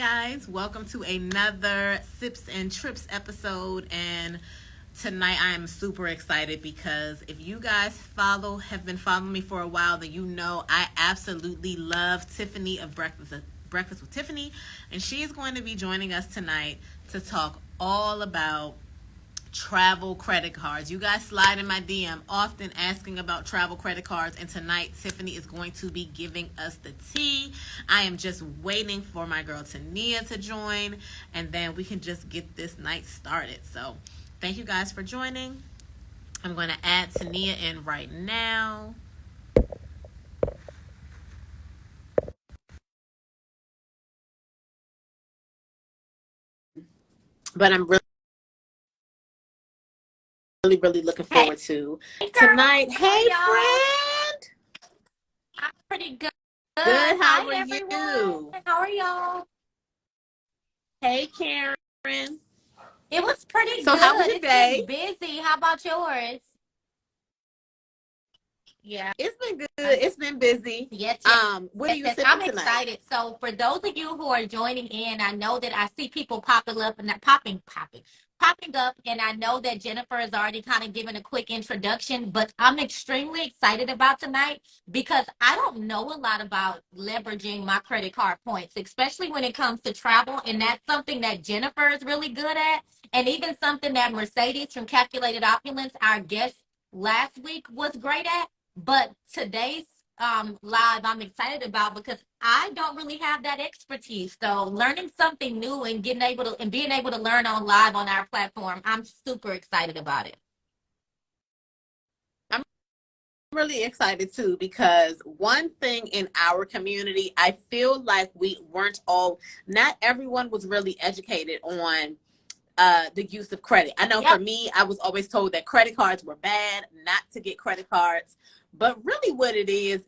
guys, welcome to another Sips and Trips episode. And tonight I am super excited because if you guys have been following me for a while, then you know I absolutely love Tiffani of Breakfast with Tiffani, and she's going to be joining us tonight to talk all about travel credit cards. You guys slide in my DM often asking about travel credit cards, and tonight Tiffani is going to be giving us the tea. I am just waiting for my girl Tania to join, and then we can just get this night started. So thank you guys for joining. I'm going to add Tania in right now. But I'm really looking forward to tonight. Hey, friend. I'm pretty good. Good. How Hi, are everyone. you? How are y'all? Hey, Karen. It was pretty So, good. how was your It's been day? busy. How about yours? Yeah. It's been good. It's been busy. Yes, yes, What are you yes. I'm sipping tonight? excited. So for those of you who are joining in, I know that I see people popping up and popping up, and I know that Jennifer has already kind of given a quick introduction, but I'm extremely excited about tonight because I don't know a lot about leveraging my credit card points, especially when it comes to travel, and that's something that Jennifer is really good at, and even something that Mercedes from Calculated Opulence, our guest last week, was great at. But today's live I'm excited about because I don't really have that expertise. So learning something new and being able to learn on live on our platform, I'm super excited about it. I'm really excited too because one thing in our community, I feel like not everyone was really educated on the use of credit. I know for Yep. me, I was always told that credit cards were bad, not to get credit cards. But really what it is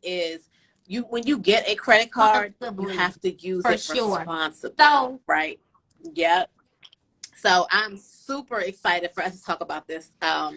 you when you get a credit card, you Responsibly, have to use for it sure. responsibly, So right? Yep. So I'm super excited for us to talk about this so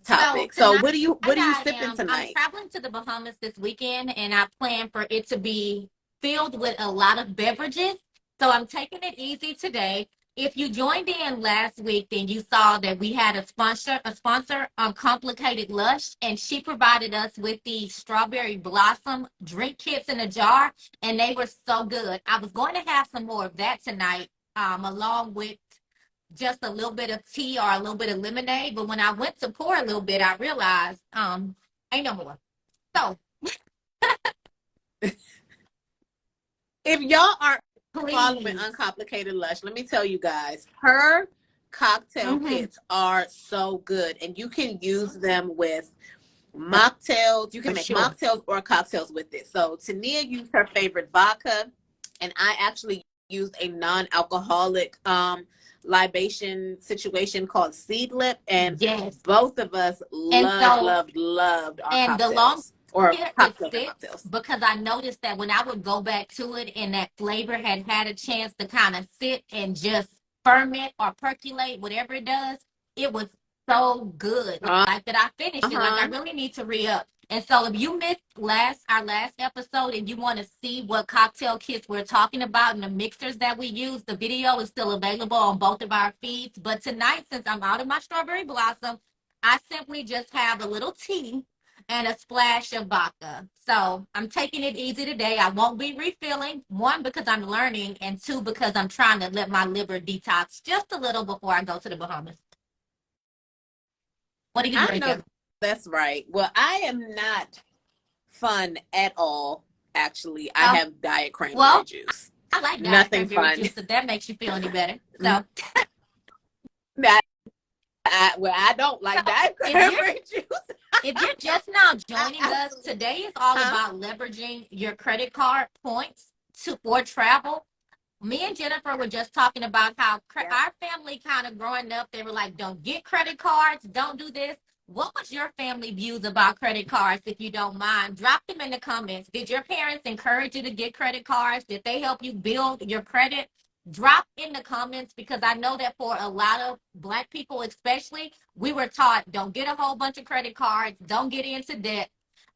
topic. So tonight what are you sipping I'm tonight? traveling to the Bahamas this weekend, and I plan for it to be filled with a lot of beverages. So I'm taking it easy today. If you joined in last week, then you saw that we had a sponsor, Complicated Lush, and she provided us with the strawberry blossom drink kits in a jar, and they were so good. I was going to have some more of that tonight, along with just a little bit of tea or a little bit of lemonade. But when I went to pour a little bit, I realized ain't no more. So If y'all aren't following please. Uncomplicated Lush, let me tell you guys, her cocktail Mm-hmm. kits are so good, and you can use them with mocktails. You can For make sure. mocktails or cocktails with it. So Tania used her favorite vodka, and I actually used a non-alcoholic libation situation called Seedlip, and Yes. both of us And so loved our and the long cocktails or here it cocktails and sits mocktails. because I noticed that when I would go back to it and that flavor had a chance to kind of sit and just ferment or percolate, whatever it does, it was so good. Uh Like that I finished it. Like I huh. really need to re-up. And so if you missed our last episode and you want to see what cocktail kits we're talking about and the mixers that we use, the video is still available on both of our feeds. But tonight, since I'm out of my strawberry blossom, I simply just have a little tea and a splash of vodka. So I'm taking it easy today. I won't be refilling. One, because I'm learning, and two, because I'm trying to let my liver detox just a little before I go to the Bahamas. What are you I know drinking? that's right. Well, I am not fun at all. Actually, I Oh, have diet cranberry well, juice. I like diet Nothing cranberry fun. juice if that makes you feel any better. So, That I don't like so diet if you're cranberry juice. if you're just now I joining us, absolutely, today is all huh? about leveraging your credit card points to for travel. Me and Jennifer were just talking about how Yep. our family kind of growing up, they were like, don't get credit cards, don't do this. What was your family views about credit cards, if you don't mind? Drop them in the comments. Did your parents encourage you to get credit cards? Did they help you build your credit? Drop in the comments because I know that for a lot of Black people, especially, we were taught don't get a whole bunch of credit cards, don't get into debt.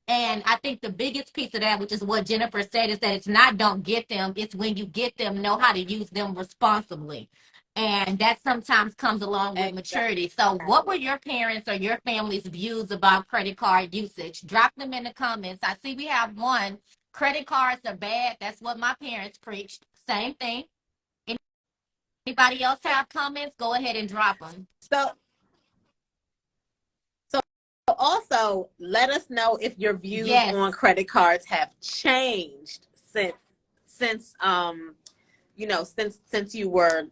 And I think the biggest piece of that, which is what Jennifer said, is that it's not don't get them, it's when you get them, know how to use them responsibly. And that sometimes comes along with maturity. So, what were your parents or your family's views about credit card usage? Drop them in the comments. I see we have one. Credit cards are bad. That's what my parents preached. Same thing. Anybody else have comments? Go ahead and drop them. So also let us know if your views Yes. on credit cards have changed since you know, since you were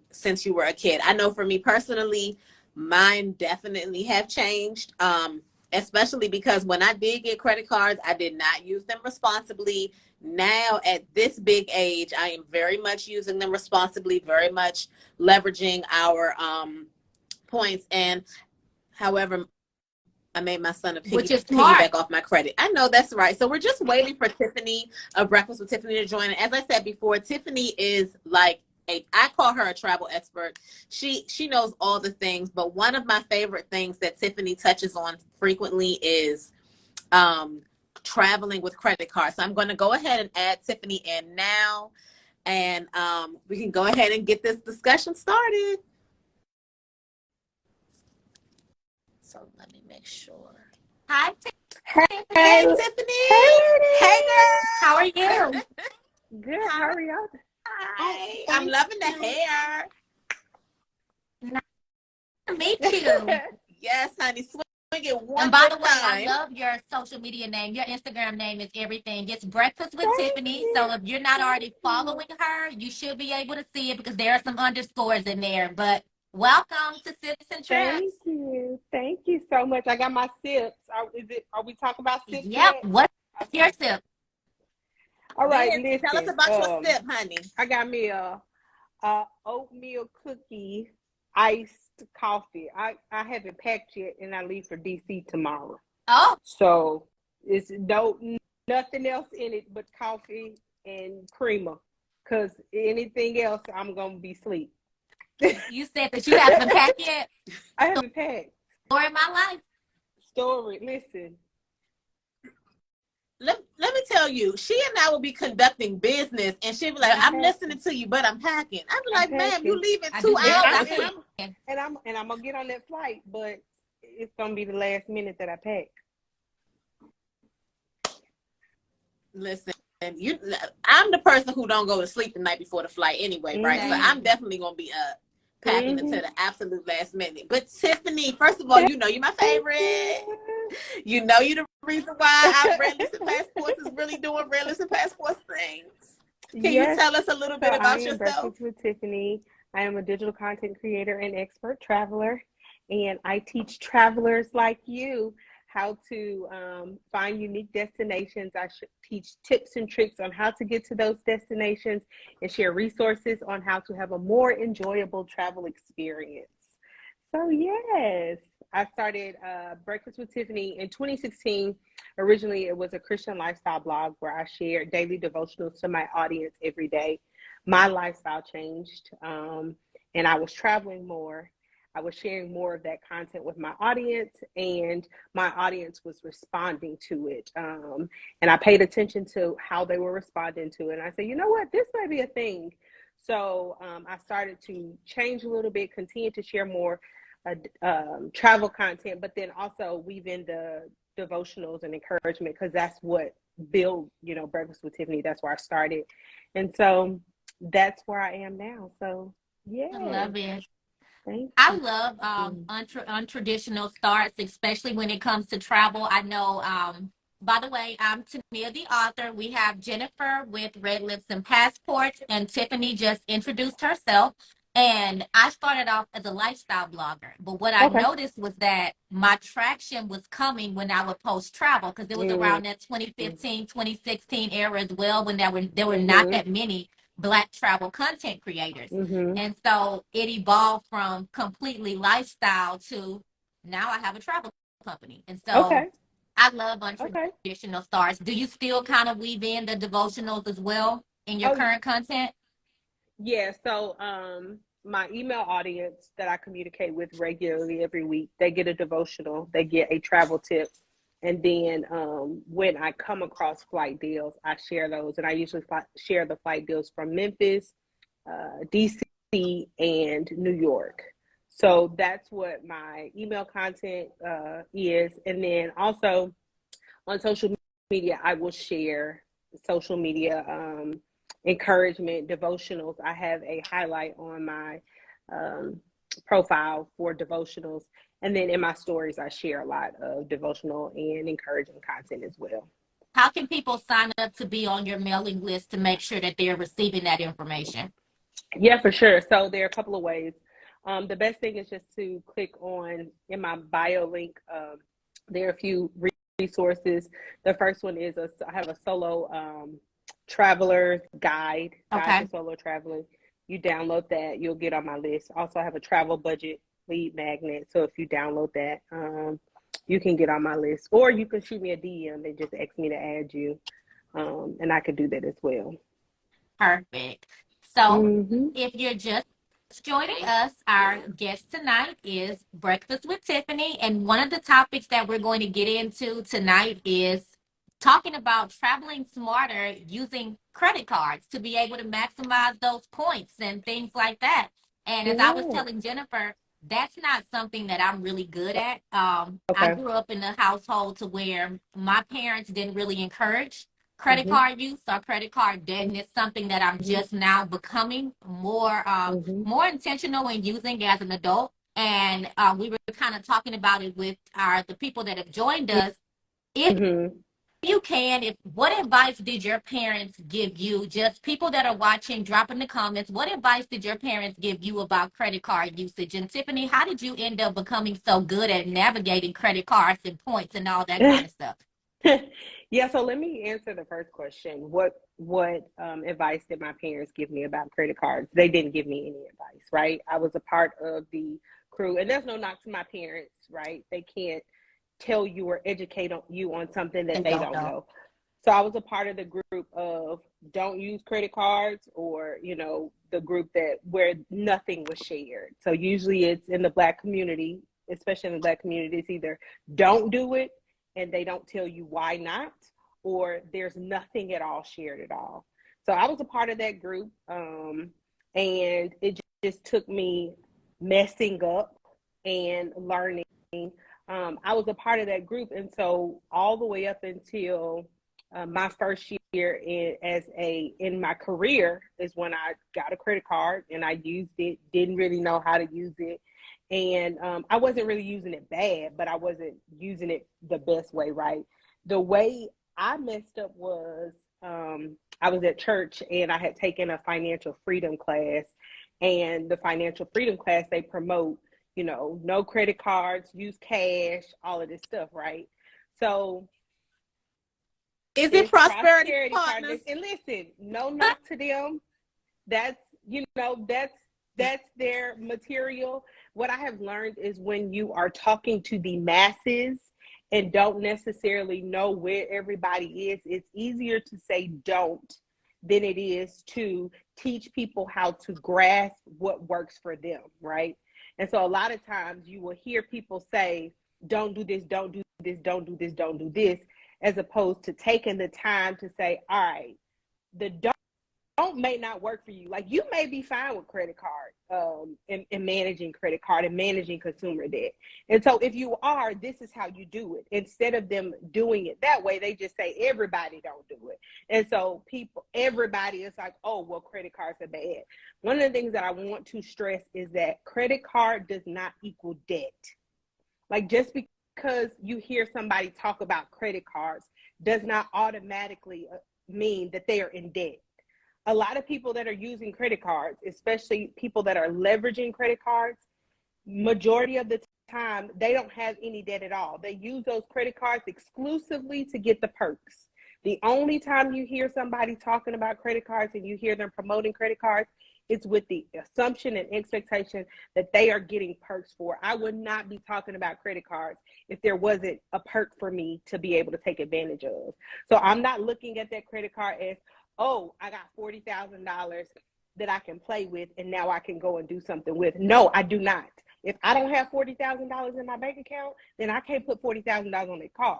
a kid. I know for me personally, mine definitely have changed. Especially because when I did get credit cards, I did not use them responsibly. Now at this big age, I am very much using them responsibly, very much leveraging our points. And however, I made my son a Which is smart. piggyback off my credit. I know that's right. So we're just waiting for Tiffani of Breakfast with Tiffani to join. And as I said before, Tiffani is like I call her a travel expert. She knows all the things, but one of my favorite things that Tiffani touches on frequently is traveling with credit cards. So I'm going to go ahead and add Tiffani in now, and we can go ahead and get this discussion started. So let me make sure. Hi, Hey, Tiffani. Hey, girl. how are you? Good. How are y'all? Hi. I'm loving the hair. Nice to meet you. Yes, honey. Swing it one And by the good way, I time. love your social media name. Your Instagram name is everything. It's Breakfast with Thank Tiffani. you. So if you're not already following her, you should be able to see it because there are some underscores in there. But welcome to Sips and Thank Trips. you. Thank you so much. I got my sips. Are we talking about sips Yep. yet? What's Okay. your sip? All right, Yeah, tell us listen. about your sip, honey. I got me a oatmeal cookie iced coffee. I haven't packed yet and I leave for DC tomorrow. Oh, So it's nothing else in it but coffee and creamer. Cause anything else I'm gonna be asleep. you said that you haven't packed yet. I haven't packed. Story of my life. Story. Listen. Let me tell you, she and I will be conducting business, and she'll be like, "I'm listening to you, but I'm packing." I'll be like, "Ma'am, you leaving 2 hours?" And I'm gonna get on that flight, but it's gonna be the last minute that I pack. Listen, I'm the person who don't go to sleep the night before the flight anyway, right? So I'm definitely gonna be packing until the absolute last minute. But Tiffani, first of all, you know you're my favorite. You know you're the reason why our Red List and Passports is really doing Red List and Passports things. Can you tell us a little bit about yourself? Breakfast with Tiffani. I am a digital content creator and expert traveler, and I teach travelers like you how to find unique destinations. I teach tips and tricks on how to get to those destinations and share resources on how to have a more enjoyable travel experience. So yes, I started Breakfast with Tiffani in 2016. Originally, it was a Christian lifestyle blog where I shared daily devotionals to my audience every day. My lifestyle changed, and I was traveling more. I was sharing more of that content with my audience, and my audience was responding to it. And I paid attention to how they were responding to it. And I said, you know what, this might be a thing. So I started to change a little bit, continue to share more travel content, but then also weave in the devotionals and encouragement because that's what built, Breakfast with Tiffani. That's where I started. And so that's where I am now. So, yeah. I love it. I love untraditional starts, especially when it comes to travel. I know, by the way, I'm Tania, the author. We have Jennifer with Red Lips and Passports, and Tiffani just introduced herself. And I started off as a lifestyle blogger. But what I noticed was that my traction was coming when I would post travel because it was around that 2015, 2016 era as well when there were not that many Black travel content creators. And so it evolved from completely lifestyle to now I have a travel company. And so I love untraditional starts. Do you still kind of weave in the devotionals as well in your current content? Yeah. So my email audience that I communicate with regularly every week, they get a devotional, they get a travel tip, And then when I come across flight deals, I share those. And I usually share the flight deals from Memphis, DC, and New York. So that's what my email content is. And then also on social media, I will share social media encouragement devotionals. I have a highlight on my profile for devotionals. And then in my stories, I share a lot of devotional and encouraging content as well. How can people sign up to be on your mailing list to make sure that they're receiving that information? Yeah, for sure. So there are a couple of ways. The best thing is just to click on in my bio link. There are a few resources. The first one is I have a solo traveler's guide to solo traveling. You download that, you'll get on my list. Also, I have a travel budget lead magnet. So if you download that, you can get on my list, or you can shoot me a DM and just ask me to add you, and I could do that as well. Perfect. So if you're just joining us, our guest tonight is Breakfast with Tiffani. And one of the topics that we're going to get into tonight is talking about traveling smarter using credit cards to be able to maximize those points and things like that. And as I was telling Jennifer, that's not something that I'm really good at. I grew up in a household to where my parents didn't really encourage credit card use or credit card debt, and it's something that I'm just now becoming more more intentional in using as an adult. And we were kind of talking about it with the people that have joined us. If you can, what advice did your parents give you? Just people that are watching, drop in the comments. What advice did your parents give you about credit card usage? And Tiffani, how did you end up becoming so good at navigating credit cards and points and all that kind of stuff? Yeah, so let me answer the first question. What advice did my parents give me about credit cards? They didn't give me any advice, right? I was a part of the crew, and there's no knock to my parents, right? They can't tell you or educate you on something that they don't know. So I was a part of the group of don't use credit cards, or the group where nothing was shared. So usually it's in the Black community, especially in the Black community, it's either don't do it and they don't tell you why not, or there's nothing at all shared at all. So I was a part of that group, and it just took me messing up and learning. I was a part of that group, and so all the way up until my first year in my career is when I got a credit card and I used it. Didn't really know how to use it. And I wasn't really using it bad, but I wasn't using it the best way, right? The way I messed up was I was at church and I had taken a financial freedom class. And the financial freedom class, they promote, no credit cards, use cash, all of this stuff, right? So is it prosperity partners? And listen, no knock to them. That's that's their material. What I have learned is when you are talking to the masses and don't necessarily know where everybody is, it's easier to say don't than it is to teach people how to grasp what works for them, right? And so a lot of times you will hear people say, don't do this, don't do this, don't do this, don't do this, as opposed to taking the time to say, all right, the don't may not work for you. Like, you may be fine with credit card and managing credit card and managing consumer debt. And so if you are, this is how you do it. Instead of them doing it that way, they just say everybody don't do it. And so everybody is like, oh, well, credit cards are bad. One of the things that I want to stress is that credit card does not equal debt. Like, just because you hear somebody talk about credit cards does not automatically mean that they are in debt. A lot of people that are using credit cards, especially people that are leveraging credit cards, majority of the time, they don't have any debt at all. They use those credit cards exclusively to get the perks. The only time you hear somebody talking about credit cards and you hear them promoting credit cards, it's with the assumption and expectation that they are getting perks for. I would not be talking about credit cards if there wasn't a perk for me to be able to take advantage of. So I'm not looking at that credit card as, oh, I got $40,000 that I can play with and now I can go and do something with. No, I do not. If I don't have $40,000 in my bank account, then I can't put $40,000 on that card.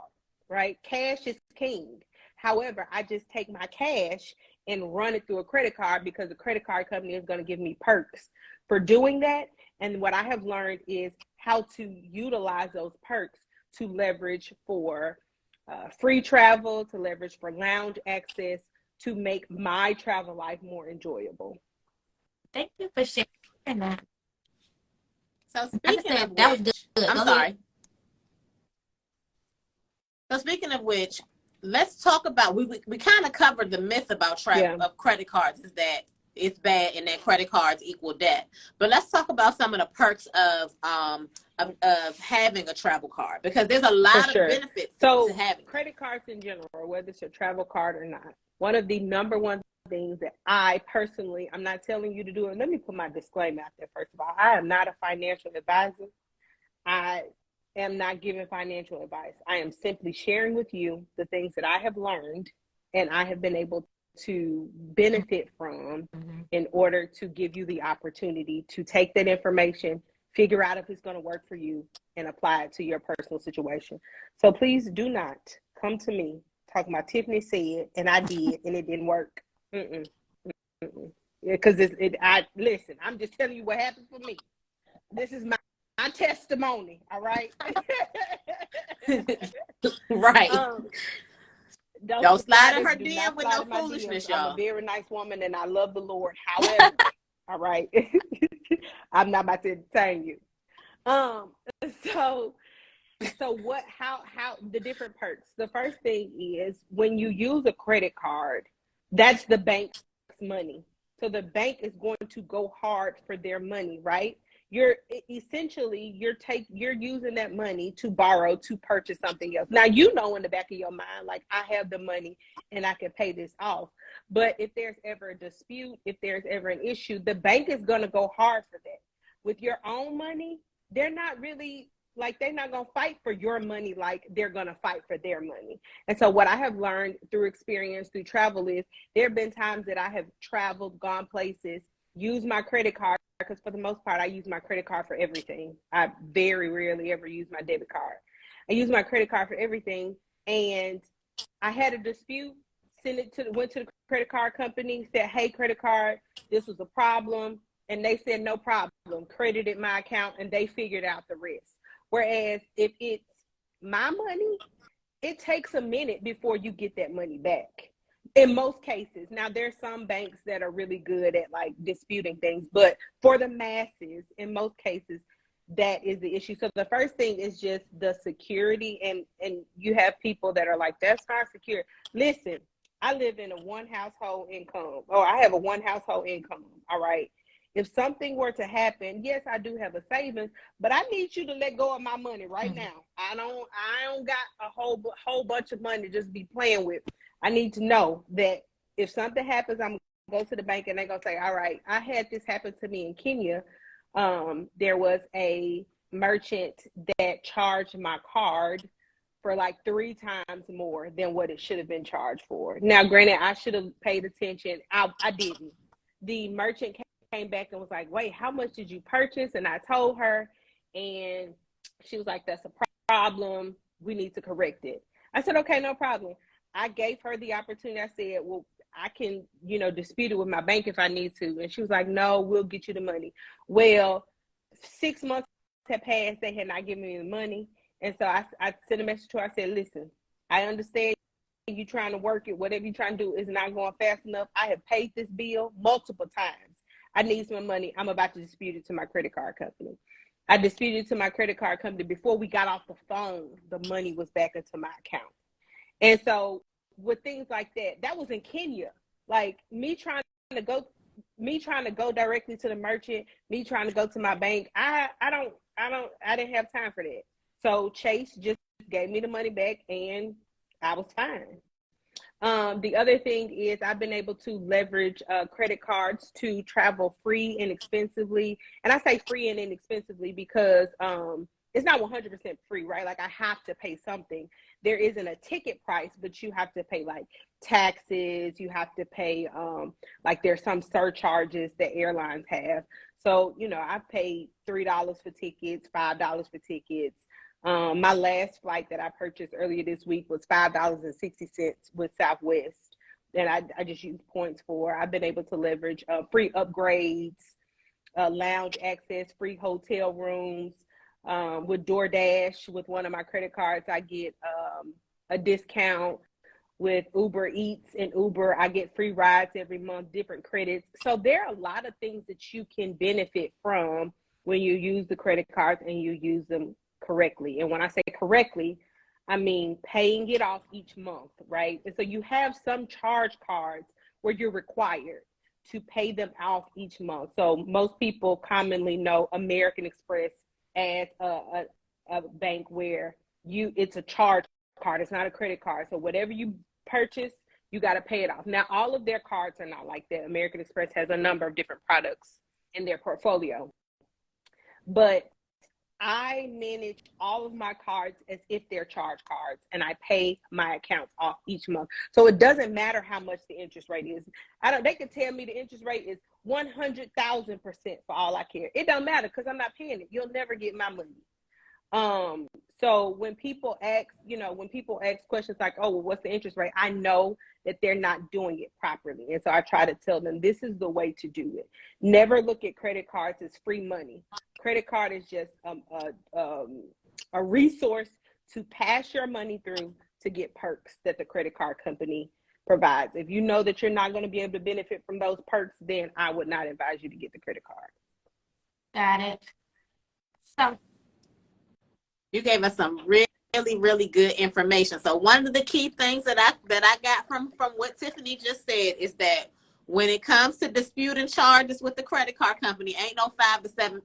right? Cash is king. However, I just take my cash and run it through a credit card because the credit card company is going to give me perks for doing that. And what I have learned is how to utilize those perks to leverage for free travel, to leverage for lounge access, to make my travel life more enjoyable. Thank you for sharing that. So I just speaking said of that was good. which, Go I'm ahead. sorry. So speaking of which, let's talk about we kind of covered the myth about of credit cards is that it's bad and that credit cards equal debt. But let's talk about some of the perks of having a travel card because there's a lot of benefits to having credit cards in general, whether it's a travel card or not. One of the number one things that I personally, I'm not telling you to do it. Let me put my disclaimer out there first of all. I am not a financial advisor. I am not giving financial advice. I am simply sharing with you the things that I have learned and I have been able to benefit from in order to give you the opportunity to take that information, figure out if it's going to work for you, and apply it to your personal situation. So please do not come to me talking about Tiffany said and I did and it didn't work. Because listen, I'm just telling you what happened for me. This is my testimony, all right? right. Don't slide in her do DM not with slide no in my foolishness, DMs. I'm a y'all. very nice woman and I love the Lord. However, all right, I'm not about to entertain you. So how the different perks. The first thing is when you use a credit card, that's the bank's money. So the bank is going to go hard for their money, right? You're using that money to borrow to purchase something else. Now, you know, in the back of your mind, like, I have the money and I can pay this off. But if there's ever a dispute, if there's ever an issue, the bank is going to go hard for that. With your own money, they're not really they're not going to fight for your money like they're going to fight for their money. And so what I have learned through experience, through travel, is there have been times that I have traveled, gone places, used my credit card, because for the most part, I use my credit card for everything. I very rarely ever use my debit card. I use my credit card for everything. And I had a dispute, went to the credit card company, said, hey, credit card, this was a problem. And they said, no problem, credited my account, and they figured out the rest. Whereas if it's my money, it takes a minute before you get that money back. In most cases. Now, there's some banks that are really good at disputing things, but for the masses, in most cases, that is the issue. So the first thing is just the security, and you have people that are like, that's not secure. Listen, I live in a one household income, or I have a one household income, all right? If something were to happen, yes, I do have a savings, but I need you to let go of my money right now. I don't got a whole bunch of money to just be playing with. I need to know that if something happens, I'm going to go to the bank and they're going to say, all right, I had this happen to me in Kenya. There was a merchant that charged my card for 3 times more than what it should have been charged for. Now, granted, I should have paid attention. I didn't. The merchant came back and was like, wait, how much did you purchase? And I told her, and she was like, that's a problem. We need to correct it. I said, okay, no problem. I gave her the opportunity. I said, well, I can, dispute it with my bank if I need to. And she was like, no, we'll get you the money. Well, 6 months had passed. They had not given me the money. And so I sent a message to her. I said, listen, I understand you trying to work it. Whatever you're trying to do is not going fast enough. I have paid this bill multiple times. I need some money. I'm about to dispute it to my credit card company. I disputed it to my credit card company. Before we got off the phone, the money was back into my account. And so with things like that, that was in Kenya. Me trying to go directly to the merchant, me trying to go to my bank. I didn't have time for that. So Chase just gave me the money back and I was fine. The other thing is I've been able to leverage credit cards to travel free and inexpensively. And I say free and inexpensively because it's not 100% free, right? I have to pay something. There isn't a ticket price, but you have to pay taxes. You have to pay there's some surcharges that airlines have. So, I've paid $3 for tickets, $5 for tickets. My last flight that I purchased earlier this week was $5.60 with Southwest. And I just use points for. I've been able to leverage free upgrades, lounge access, free hotel rooms. With DoorDash, with one of my credit cards, I get a discount. With Uber Eats and Uber, I get free rides every month, different credits. So there are a lot of things that you can benefit from when you use the credit cards and you use them correctly. And when I say correctly, I mean paying it off each month, right? And so you have some charge cards where you're required to pay them off each month. So most people commonly know American Express as a bank where it's a charge card. It's not a credit card. So whatever you purchase, you got to pay it off. Now, all of their cards are not like that. American Express has a number of different products in their portfolio. But I manage all of my cards as if they're charge cards, and I pay my accounts off each month. So it doesn't matter how much the interest rate is. They can tell me the interest rate is 100,000% for all I care. It don't matter because I'm not paying it. You'll never get my money. So when people ask questions like, oh, well, what's the interest rate? I know that they're not doing it properly. And so I try to tell them this is the way to do it. Never look at credit cards as free money. Credit card is just a resource to pass your money through to get perks that the credit card company provides. If you know that you're not going to be able to benefit from those perks, then I would not advise you to get the credit card. Got it. So You gave us some really, really good information. So one of the key things that I got from what Tiffany just said is that when it comes to disputing charges with the credit card company, ain't no 5 to 10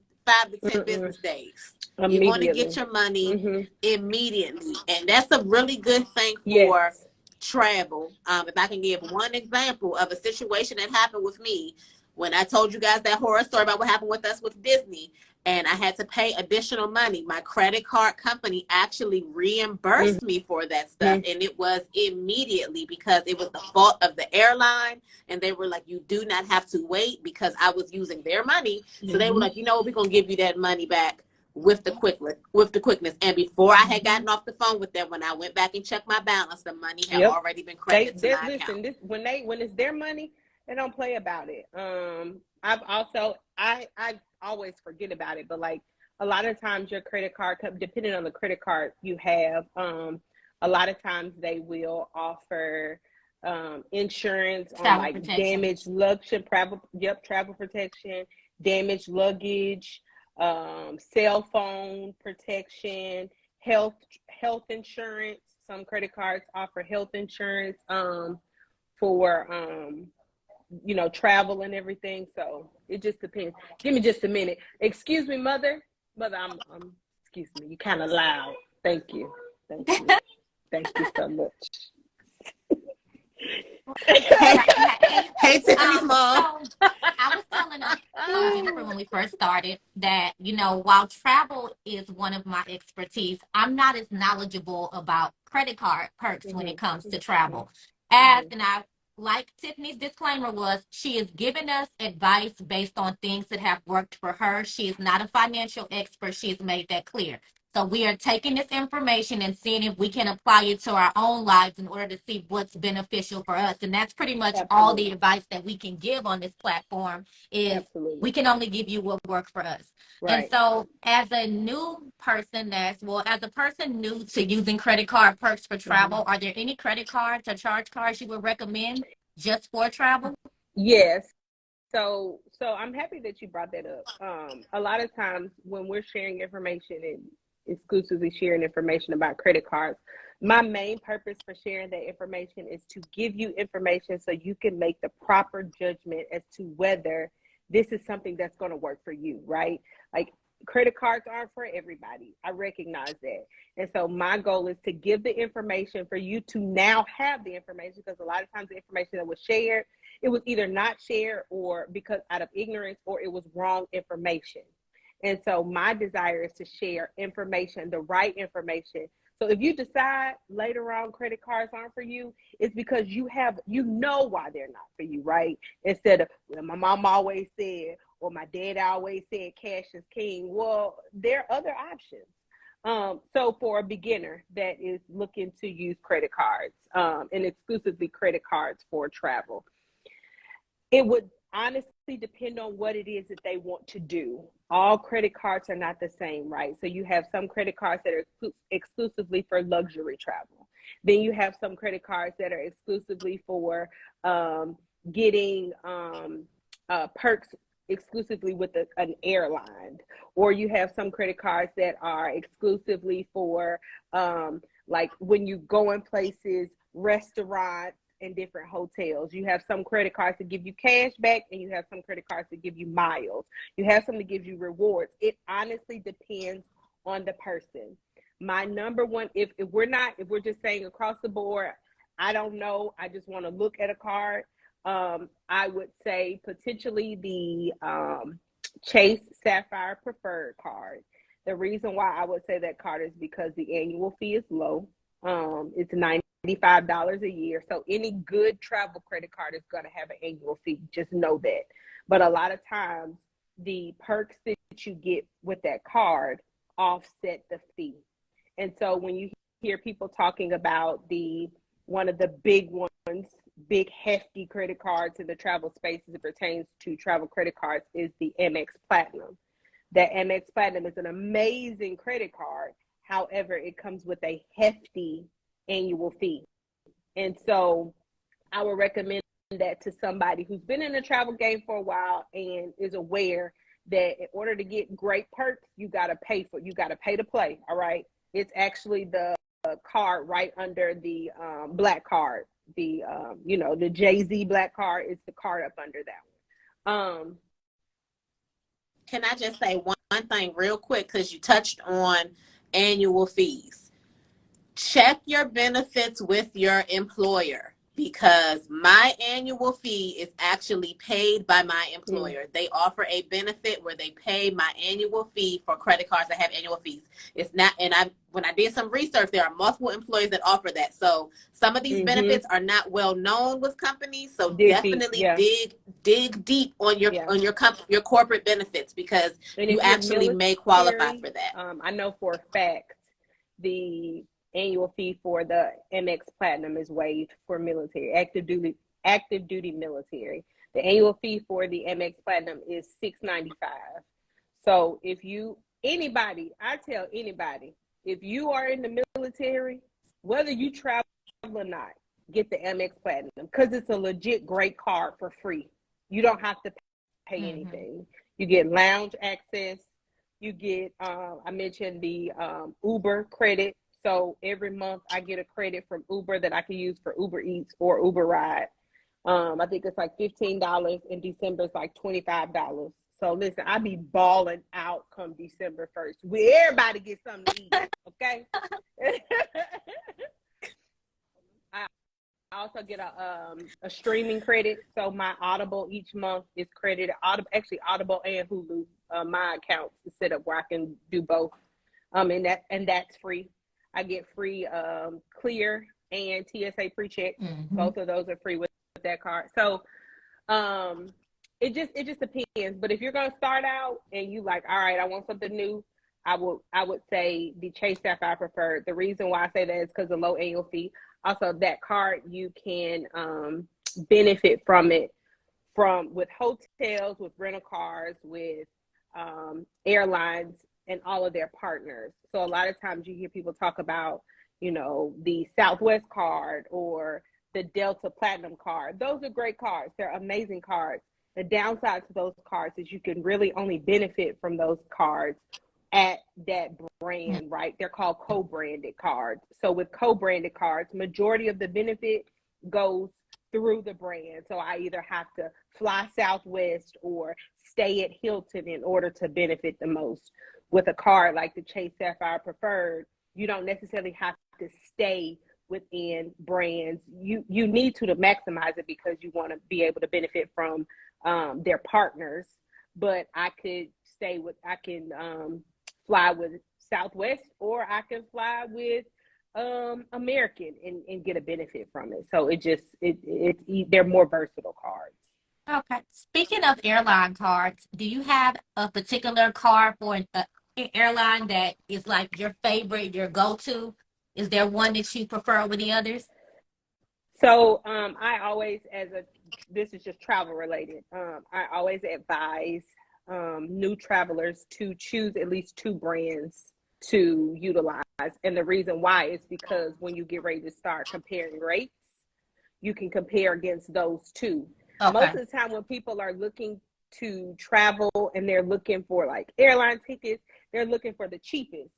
business days. You want to get your money immediately, and that's a really good thing for travel. If I can give one example of a situation that happened with me when I told you guys that horror story about what happened with us with Disney, and I had to pay additional money. My credit card company actually reimbursed me for that stuff, and it was immediately because it was the fault of the airline, and they were like, you do not have to wait because I was using their money. So they were like, you know what, we're going to give you that money back with the quickness. And before I had gotten off the phone with them, when I went back and checked my balance, the money had already been credited to my account. When it's their money, they don't play about it. I always forget about it, but like a lot of times your credit card, depending on the credit card you have, a lot of times they will offer insurance on like damaged luggage, travel protection, damaged luggage, cell phone protection, health insurance. Some credit cards offer health insurance for travel and everything. So it just depends. Give me just a minute. Excuse me, mother. I'm excuse me, you kind of loud. Thank you thank you so much. Hey, Tiffany's mom. So I was telling Jennifer when we first started that, while travel is one of my expertise, I'm not as knowledgeable about credit card perks when it comes to travel. Like Tiffany's disclaimer was, she is giving us advice based on things that have worked for her. She is not a financial expert. She has made that clear. So we are taking this information and seeing if we can apply it to our own lives in order to see what's beneficial for us. And that's pretty much all the advice that we can give on this platform is we can only give you what works for us. Right. And so as a new person as a person new to using credit card perks for travel, are there any credit cards or charge cards you would recommend just for travel? Yes. So I'm happy that you brought that up. A lot of times when we're sharing information and exclusively sharing information about credit cards, my main purpose for sharing that information is to give you information so you can make the proper judgment as to whether this is something that's going to work for you, right? Like credit cards aren't for everybody. I recognize that. And so my goal is to give the information for you to now have the information, because a lot of times the information that was shared, it was either not shared or because out of ignorance, or it was wrong information. And so my desire is to share information, the right information. So if you decide later on credit cards aren't for you, it's because you know why they're not for you, right? Instead of, well, my mom always said, or my dad always said, cash is king. Well, there are other options. So for a beginner that is looking to use credit cards, and exclusively credit cards for travel, it would honestly depend on what it is that they want to do. All credit cards are not the same, right? So you have some credit cards that are exclusively for luxury travel. Then you have some credit cards that are exclusively for getting perks exclusively with an airline. Or you have some credit cards that are exclusively for like when you go in places, restaurants, and different hotels. You have some credit cards that give you cash back, and you have some credit cards that give you miles. You have some that gives you rewards. It honestly depends on the person. My number one, if we're just saying across the board, I don't know, I just want to look at a card, I would say potentially the Chase Sapphire Preferred card. The reason why I would say that card is because the annual fee is low. It's $95 a year. So any good travel credit card is going to have an annual fee. Just know that. But a lot of times the perks that you get with that card offset the fee. And so when you hear people talking about one of the big ones, big hefty credit cards in the travel space as it pertains to travel credit cards, is the Amex Platinum. That Amex Platinum is an amazing credit card. However, it comes with a hefty annual fee. And so I would recommend that to somebody who's been in the travel game for a while and is aware that in order to get great perks, you got to pay to play. All right. It's actually the card right under the black card, the Jay-Z black card is the card up under that one. Can I just say one thing real quick, because you touched on annual fees? Check your benefits with your employer, because my annual fee is actually paid by my employer. They offer a benefit where they pay my annual fee for credit cards that have annual fees. It's not, and when I did some research, there are multiple employers that offer that. So some of these benefits are not well known with companies. So definitely dig deep on your corporate benefits, because you actually may qualify for that. I know for a fact the annual fee for the Amex Platinum is waived for military, active duty military. The annual fee for the Amex Platinum is $695. So I tell anybody, if you are in the military, whether you travel or not, get the Amex Platinum, because it's a legit great card for free. You don't have to pay anything. You get lounge access. You get, I mentioned the Uber credit. So every month I get a credit from Uber that I can use for Uber Eats or Uber Ride. I think it's like $15. In December, it's like $25. So listen, I be balling out come December 1st. Everybody get something to eat, okay? I also get a streaming credit. So my Audible each month is credited. Audible and Hulu, my account is set up where I can do both. And that's free. I get free Clear and TSA PreCheck. Both of those are free with that card. So it just depends. But if you're gonna start out and you like, all right, I want something new, I would say the Chase Sapphire Preferred. The reason why I say that is because of low annual fee. Also, that card, you can benefit from it with hotels, with rental cars, with airlines, and all of their partners. So a lot of times you hear people talk about, the Southwest card or the Delta Platinum card. Those are great cards. They're amazing cards. The downside to those cards is you can really only benefit from those cards at that brand, right? They're called co-branded cards. So with co-branded cards, majority of the benefit goes through the brand. So I either have to fly Southwest or stay at Hilton in order to benefit the most. With a card like the Chase Sapphire Preferred, you don't necessarily have to stay within brands. You need to maximize it because you want to be able to benefit from their partners. But I can fly with Southwest, or I can fly with American and get a benefit from it. So they're more versatile cards. Okay. Speaking of airline cards, do you have a particular card for airline that is like your favorite, your go-to? Is there one that you prefer over the others? So I always, this is just travel related. I always advise new travelers to choose at least two brands to utilize. And the reason why is because when you get ready to start comparing rates, you can compare against those two. Okay. Most of the time when people are looking to travel and they're looking for like airline tickets, they're looking for the cheapest.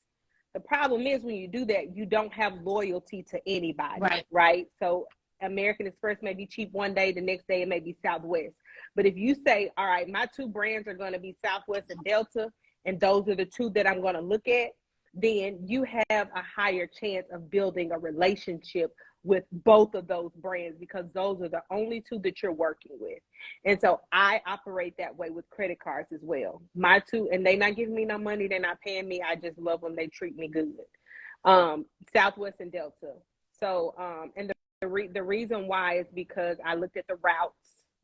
The problem is when you do that, you don't have loyalty to anybody, Right. right? So American Express may be cheap one day, the next day it may be Southwest. But if you say, all right, my two brands are going to be Southwest and Delta, and those are the two that I'm going to look at, then you have a higher chance of building a relationship with both of those brands because those are the only two that you're working with. And so I operate that way with credit cards as well. My two, and they not giving me no money, they're not paying me. I just love them. They treat me good. Southwest and Delta. So, and the reason why is because I looked at the routes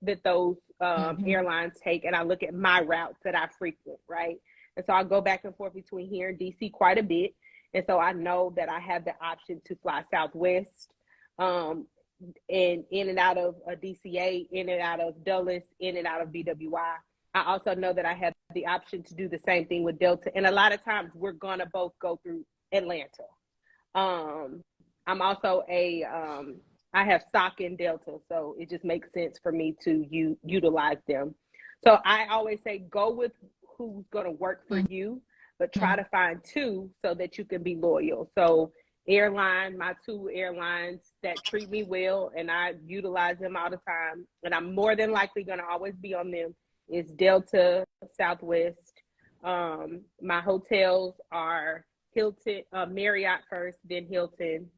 that those airlines take, and I look at my routes that I frequent, right? And so I go back and forth between here and DC quite a bit. And so I know that I have the option to fly Southwest, and in and out of DCA, in and out of Dulles, in and out of BWI. I also know that I have the option to do the same thing with Delta. And a lot of times we're going to both go through Atlanta. I'm also I have stock in Delta, so it just makes sense for me to utilize them. So I always say go with who's going to work for you, but try to find two so that you can be loyal. So my two airlines that treat me well and I utilize them all the time, and I'm more than likely going to always be on them, is Delta, Southwest. My hotels are Hilton, Marriott first, then Hilton.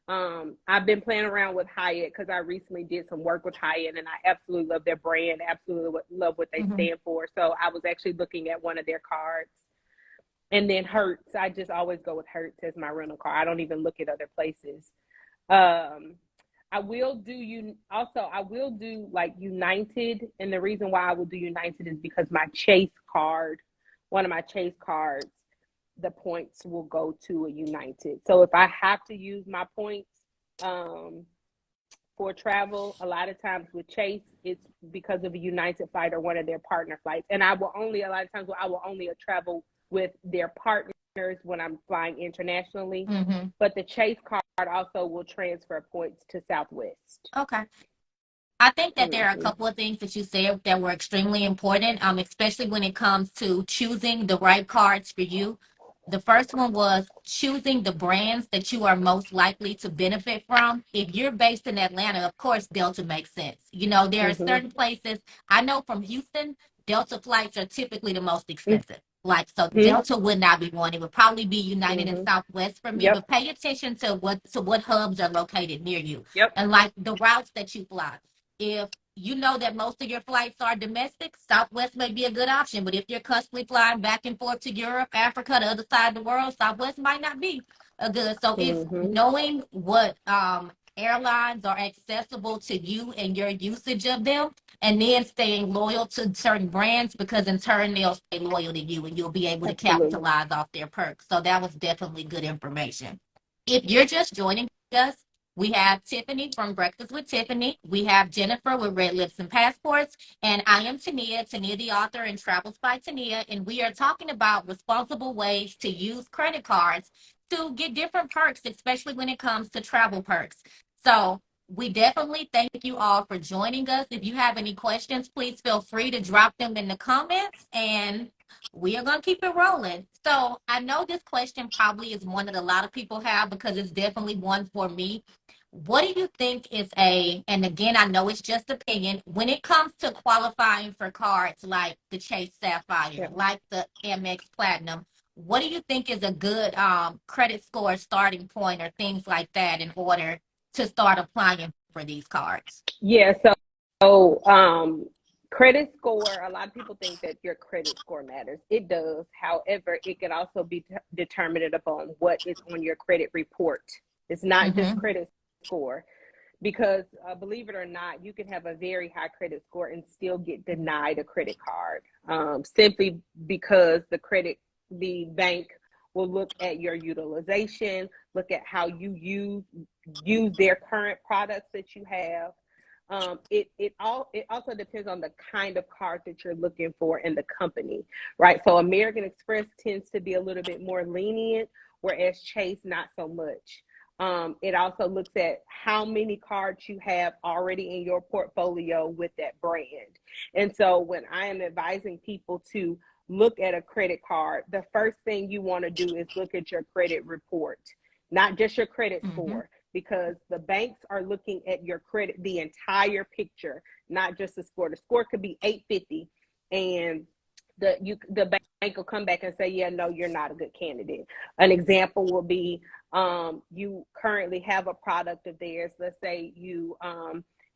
I've been playing around with Hyatt because I recently did some work with Hyatt and I absolutely love their brand, absolutely love what they stand for. So I was actually looking at one of their cards. And then Hertz, I just always go with Hertz as my rental car. I don't even look at other places. I will do like United. And the reason why I will do United is because one of my Chase cards, the points will go to a United. So if I have to use my points for travel, a lot of times with Chase, it's because of a United flight or one of their partner flights. And a lot of times I will only travel with their partners when I'm flying internationally. But the Chase card also will transfer points to Southwest. Okay. I think that there are a couple of things that you said that were extremely important, especially when it comes to choosing the right cards for you. The first one was choosing the brands that you are most likely to benefit from. If you're based in Atlanta, of course, Delta makes sense. You know, there are certain places, I know from Houston, Delta flights are typically the most expensive. Like, so Delta would not be one. It would probably be United and Southwest for me, but pay attention to what hubs are located near you. And like the routes that you fly. If you know that most of your flights are domestic, Southwest may be a good option. But if you're constantly flying back and forth to Europe, Africa, the other side of the world, Southwest might not be a good. So it's knowing what airlines are accessible to you and your usage of them, and then staying loyal to certain brands because in turn they'll stay loyal to you and you'll be able to capitalize off their perks. So that was definitely good information. If you're just joining us, we have Tiffany from Breakfast with Tiffany. We have Jennifer with Red Lips and Passports. And I am Tania the author and Travels by Tania. And we are talking about responsible ways to use credit cards to get different perks, especially when it comes to travel perks. So we definitely thank you all for joining us. If you have any questions, please feel free to drop them in the comments. And we are going to keep it rolling. So I know this question probably is one that a lot of people have because it's definitely one for me. What do you think is and again, I know it's just opinion, when it comes to qualifying for cards like the Chase Sapphire, like the Amex Platinum, what do you think is a good credit score starting point or things like that in order to start applying for these cards? Yeah, so credit score, a lot of people think that your credit score matters. It does. However, it can also be determined upon what is on your credit report. It's not just credit score, because believe it or not, you can have a very high credit score and still get denied a credit card simply because the credit the bank will look at your utilization, look at how you use their current products that you have. It also depends on the kind of card that you're looking for in the company, right? So American Express tends to be a little bit more lenient, whereas Chase not so much. It also looks at how many cards you have already in your portfolio with that brand. And so when I am advising people to look at a credit card, the first thing you want to do is look at your credit report, not just your credit score, because the banks are looking at your credit, the entire picture, not just the score. The score could be 850, and the bank will come back and say, yeah, no, you're not a good candidate. An example will be you currently have a product of theirs. Let's say you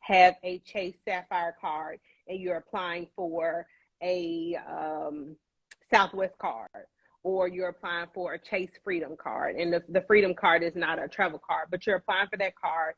have a Chase Sapphire card and you're applying for a Southwest card, or you're applying for a Chase Freedom card, and the Freedom card is not a travel card, but you're applying for that card.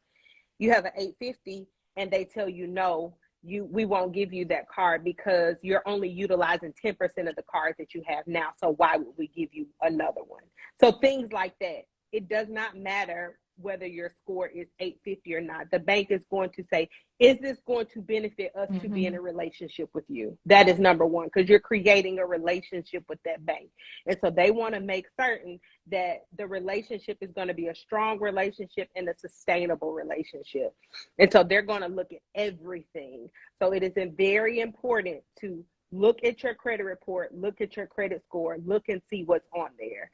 You have an 850 and they tell you, no, we won't give you that card because you're only utilizing 10% of the cards that you have now, so why would we give you another one? So things like that. It does not matter whether your score is 850 or not. The bank is going to say, is this going to benefit us to be in a relationship with you? That is number one, because you're creating a relationship with that bank. And so they want to make certain that the relationship is going to be a strong relationship and a sustainable relationship. And so they're going to look at everything. So it is very important to look at your credit report, look at your credit score, look and see what's on there.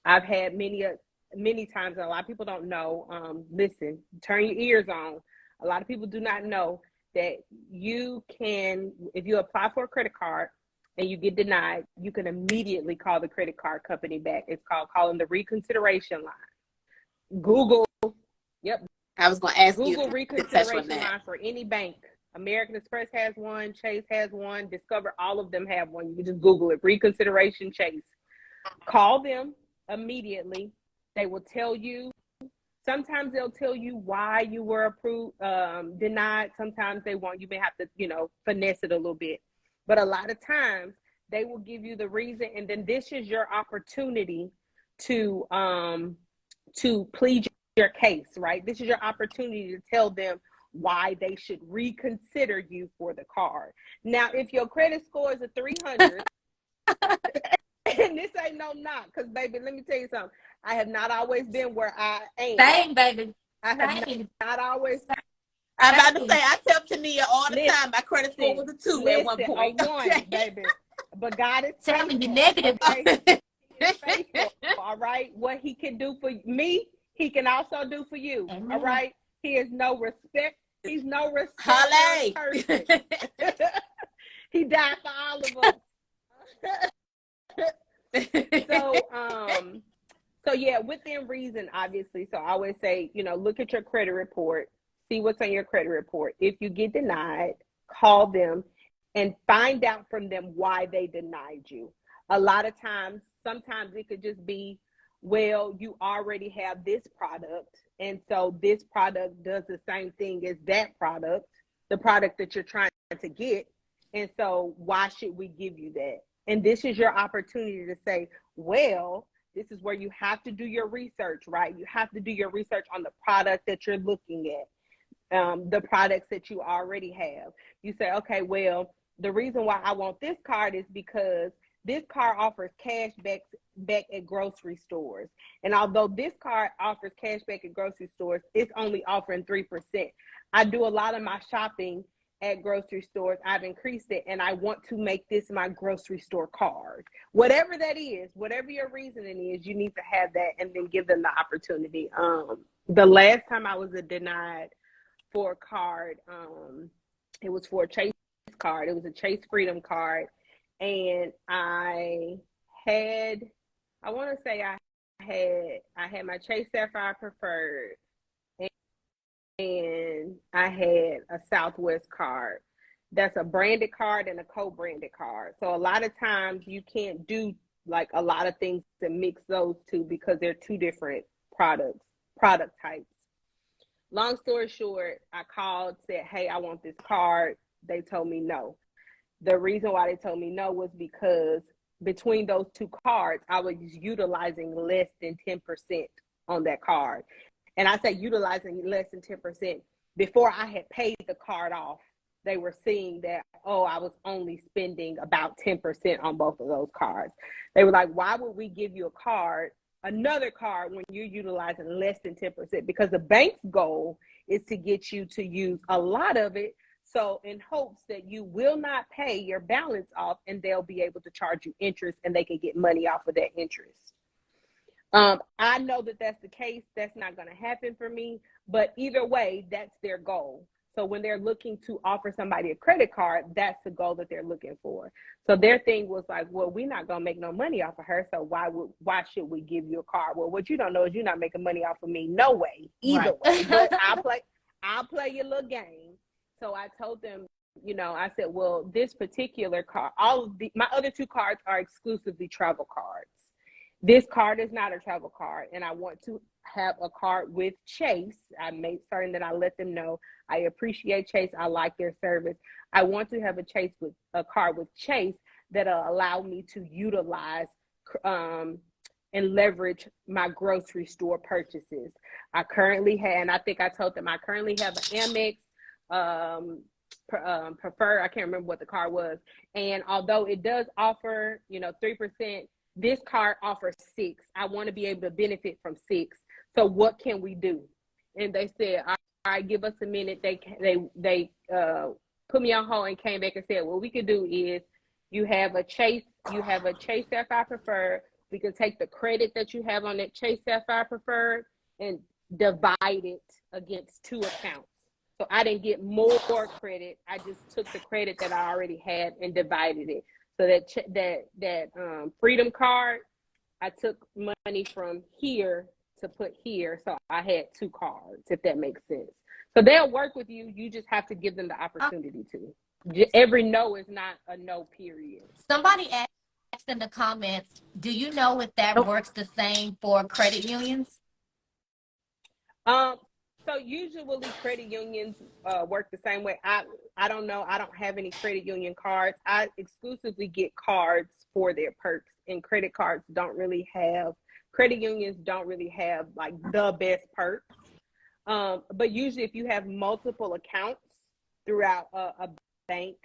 I've had many times, and a lot of people don't know, listen, turn your ears on. A lot of people do not know that you can, if you apply for a credit card and you get denied, you can immediately call the credit card company back. It's called calling the reconsideration line. Google, yep. I was going to ask Google you reconsideration line for any bank. American Express has one, Chase has one, Discover, all of them have one. You can just Google it, reconsideration Chase. Call them immediately. They will tell you. Sometimes they'll tell you why you were approved, denied. Sometimes they won't. You may have to, finesse it a little bit. But a lot of times they will give you the reason, and then this is your opportunity to plead your case, right? This is your opportunity to tell them why they should reconsider you for the card. Now, if your credit score is a 300, and this ain't no knock, because baby, let me tell you something. I have not always been where I am. Same, baby. I have not always. I'm about to say, I tell Tania all the time, my credit score was a 2 at one point. A 1, baby. But God is telling you negative. Okay? He is faithful, all right? What he can do for me, he can also do for you. Amen. All right? He is no respect. He's no respect person. He died for all of us. So yeah, within reason, obviously. So I always say, look at your credit report, see what's on your credit report. If you get denied, call them and find out from them why they denied you. A lot of times, sometimes it could just be, well, you already have this product, and so this product does the same thing as that product, the product that you're trying to get, and so why should we give you that? And this is your opportunity to say, well, this is where you have to do your research, right? You have to do your research on the product that you're looking at, the products that you already have. You say, okay, well, the reason why I want this card is because this card offers cash back at grocery stores. And although this card offers cash back at grocery stores, it's only offering 3%. I do a lot of my shopping at grocery stores. I've increased it, and I want to make this my grocery store card. Whatever that is, whatever your reasoning is, you need to have that and then give them the opportunity. The last time I was denied for a card, it was for a Chase card. It was a Chase Freedom card. And I had my Chase Sapphire Preferred, and I had a Southwest card. That's a branded card and a co-branded card. So a lot of times you can't do like a lot of things to mix those two because they're two different product types. Long story short, I called, said, hey, I want this card. They told me no. The reason why they told me no was because between those two cards, I was utilizing less than 10% on that card. And I say utilizing less than 10%. Before I had paid the card off, they were seeing that, oh, I was only spending about 10% on both of those cards. They were like, why would we give you another card, when you're utilizing less than 10%? Because the bank's goal is to get you to use a lot of it, so in hopes that you will not pay your balance off, and they'll be able to charge you interest, and they can get money off of that interest. I know that that's the case. That's not going to happen for me, but either way, that's their goal. So when they're looking to offer somebody a credit card, that's the goal that they're looking for. So their thing was like, well, we're not going to make no money off of her, so why should we give you a card? Well, what you don't know is you're not making money off of me. No way, either way. But I'll play your little game. So I told them, I said, well, this particular card, my other two cards are exclusively travel cards. This card is not a travel card, and I want to have a card with Chase. I made certain that I let them know I appreciate Chase. I like their service. I want to have a card with Chase that'll allow me to utilize and leverage my grocery store purchases. I currently have, and I think I told them I currently have an Amex preferred. I can't remember what the card was. And although it does offer, 3%, this card offers 6%. I want to be able to benefit from 6%. So what can we do? And they said, all right, give us a minute. They put me on hold and came back and said, what we could do is you have a Chase Sapphire Preferred. We can take the credit that you have on that Chase Sapphire Preferred and divide it against 2 accounts. So I didn't get more credit. I just took the credit that I already had and divided it. So that Freedom card, I took money from here to put here. So I had 2 cards, if that makes sense. So they'll work with you. You just have to give them the opportunity to. Every no is not a no, period. Somebody asked in the comments, do you know if that works the same for credit unions? So usually credit unions work the same way. I don't know. I don't have any credit union cards. I exclusively get cards for their perks, and credit unions don't really have like the best perks. But usually if you have multiple accounts throughout a bank,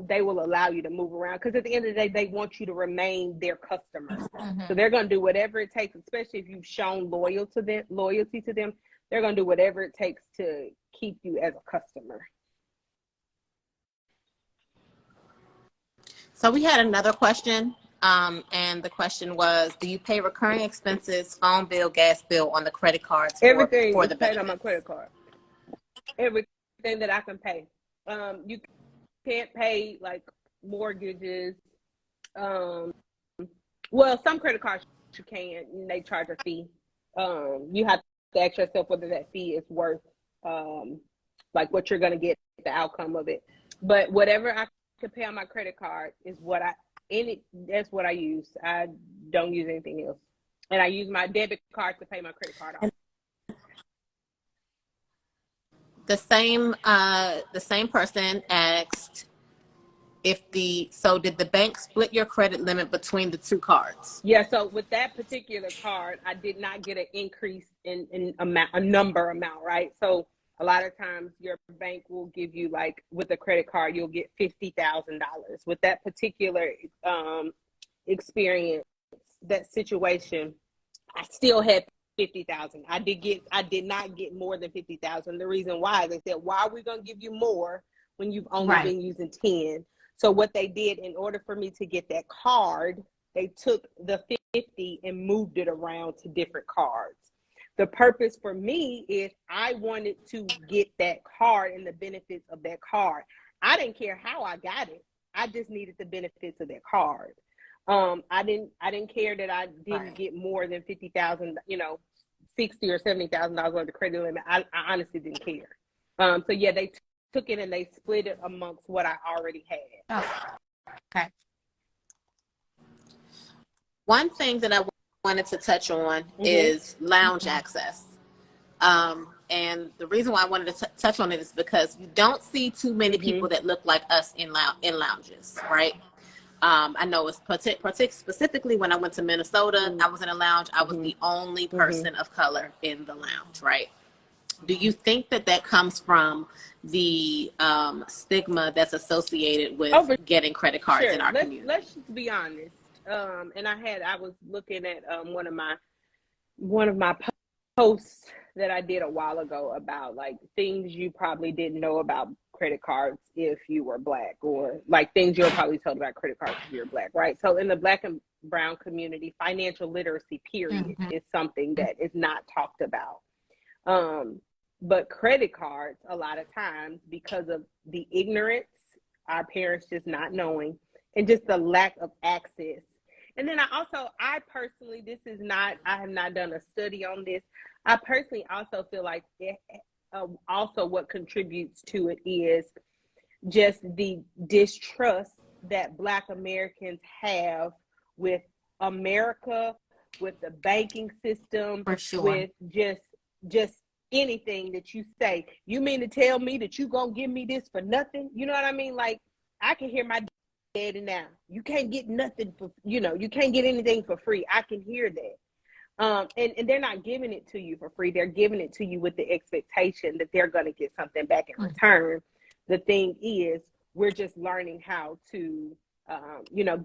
they will allow you to move around, because at the end of the day, they want you to remain their customer. Mm-hmm. So they're going to do whatever it takes, especially if you've shown loyalty to them. They're going to do whatever it takes to keep you as a customer. So we had another question, and the question was, do you pay recurring expenses, phone bill, gas bill on the credit cards Everything for is the paid benefits? on my credit card. Everything that I can pay. You can't pay like mortgages. Well, some credit cards you can, and they charge a fee. You have to ask yourself whether that fee is worth like what you're going to get, the outcome of it. But whatever I can pay on my credit card is that's what I use. I don't use anything else. And I use my debit card to pay my credit card off. The same person asked did the bank split your credit limit between the 2 cards? Yeah, so with that particular card, I did not get an increase in amount, right? So a lot of times your bank will give you, like with a credit card, you'll get $50,000. With that particular experience, that situation, I still had $50,000. I did not get more than $50,000. The reason why, they said, why are we going to give you more when you've only been using 10? So what they did, in order for me to get that card, they took the 50 and moved it around to different cards. The purpose for me is I wanted to get that card and the benefits of that card. I didn't care how I got it. I just needed the benefits of that card. I didn't care that I didn't get more than $50,000, $60,000 or $70,000 worth of credit limit. I honestly didn't care. So yeah, they took it and they split it amongst what I already had. Oh, okay. One thing that I wanted to touch on is lounge access. And the reason why I wanted to touch on it is because you don't see too many people that look like us in lounges, right? I know it's specifically when I went to Minnesota, I was in a lounge. I was the only person of color in the lounge, right? Do you think that that comes from the stigma that's associated with getting credit cards in our community? Let's just be honest. And I was looking at one of my posts that I did a while ago about like things you probably didn't know about credit cards if you were Black, or like things you were probably told about credit cards if you were Black, right? So in the Black and brown community, financial literacy period is something that is not talked about. But credit cards, a lot of times, because of the ignorance, our parents just not knowing, and just the lack of access. And then I personally, I have not done a study on this. I personally also feel like also what contributes to it is just the distrust that Black Americans have with America, with the banking system, For sure. with just anything that you say. You mean to tell me that you gonna give me this for nothing? You know what I mean? Like, I can hear my daddy now. You can't get nothing for, you can't get anything for free. I can hear that. And they're not giving it to you for free. They're giving it to you with the expectation that they're going to get something back in return. The thing is, we're just learning how to,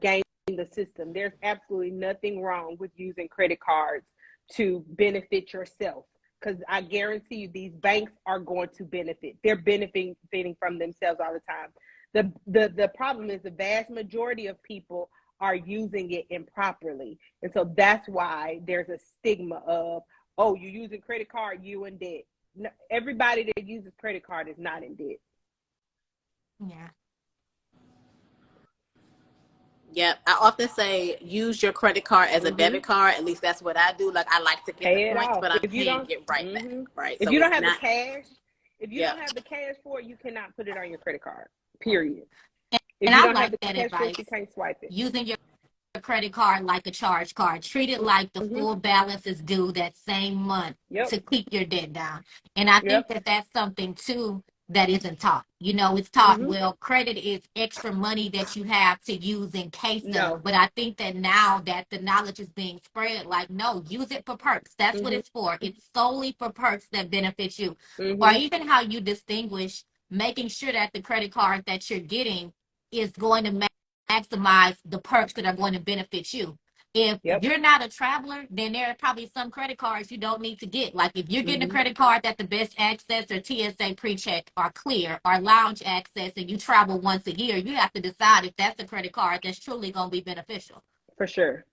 game the system. There's absolutely nothing wrong with using credit cards to benefit yourself, because I guarantee you these banks are going to benefit. They're benefiting from themselves all the time. The problem is the vast majority of people are using it improperly. And so that's why there's a stigma of, oh, you're using credit card, you in debt. No, everybody that uses credit card is not in debt. Yeah. Yep. I often say use your credit card as a debit card. At least that's what I do. Like, I like to get the points, but I'm paying it right back. Right. If you don't have the cash, for it, you cannot put it on your credit card. Period. If you don't have the cash for it, you can't swipe it. Using your credit card like a charge card. Treat it like the full balance is due that same month to keep your debt down. And I think that that's something too that isn't taught. It's taught, well, credit is extra money that you have to use in case of. But I think that now that the knowledge is being spread, like, no, use it for perks. That's what it's for. It's solely for perks that benefit you. Or even how you distinguish making sure that the credit card that you're getting is going to maximize the perks that are going to benefit you. If you're not a traveler, then there are probably some credit cards you don't need to get. Like, if you're getting a credit card that the best access or TSA pre-check are clear, or lounge access, and you travel once a year, you have to decide if that's a credit card that's truly going to be beneficial. For sure.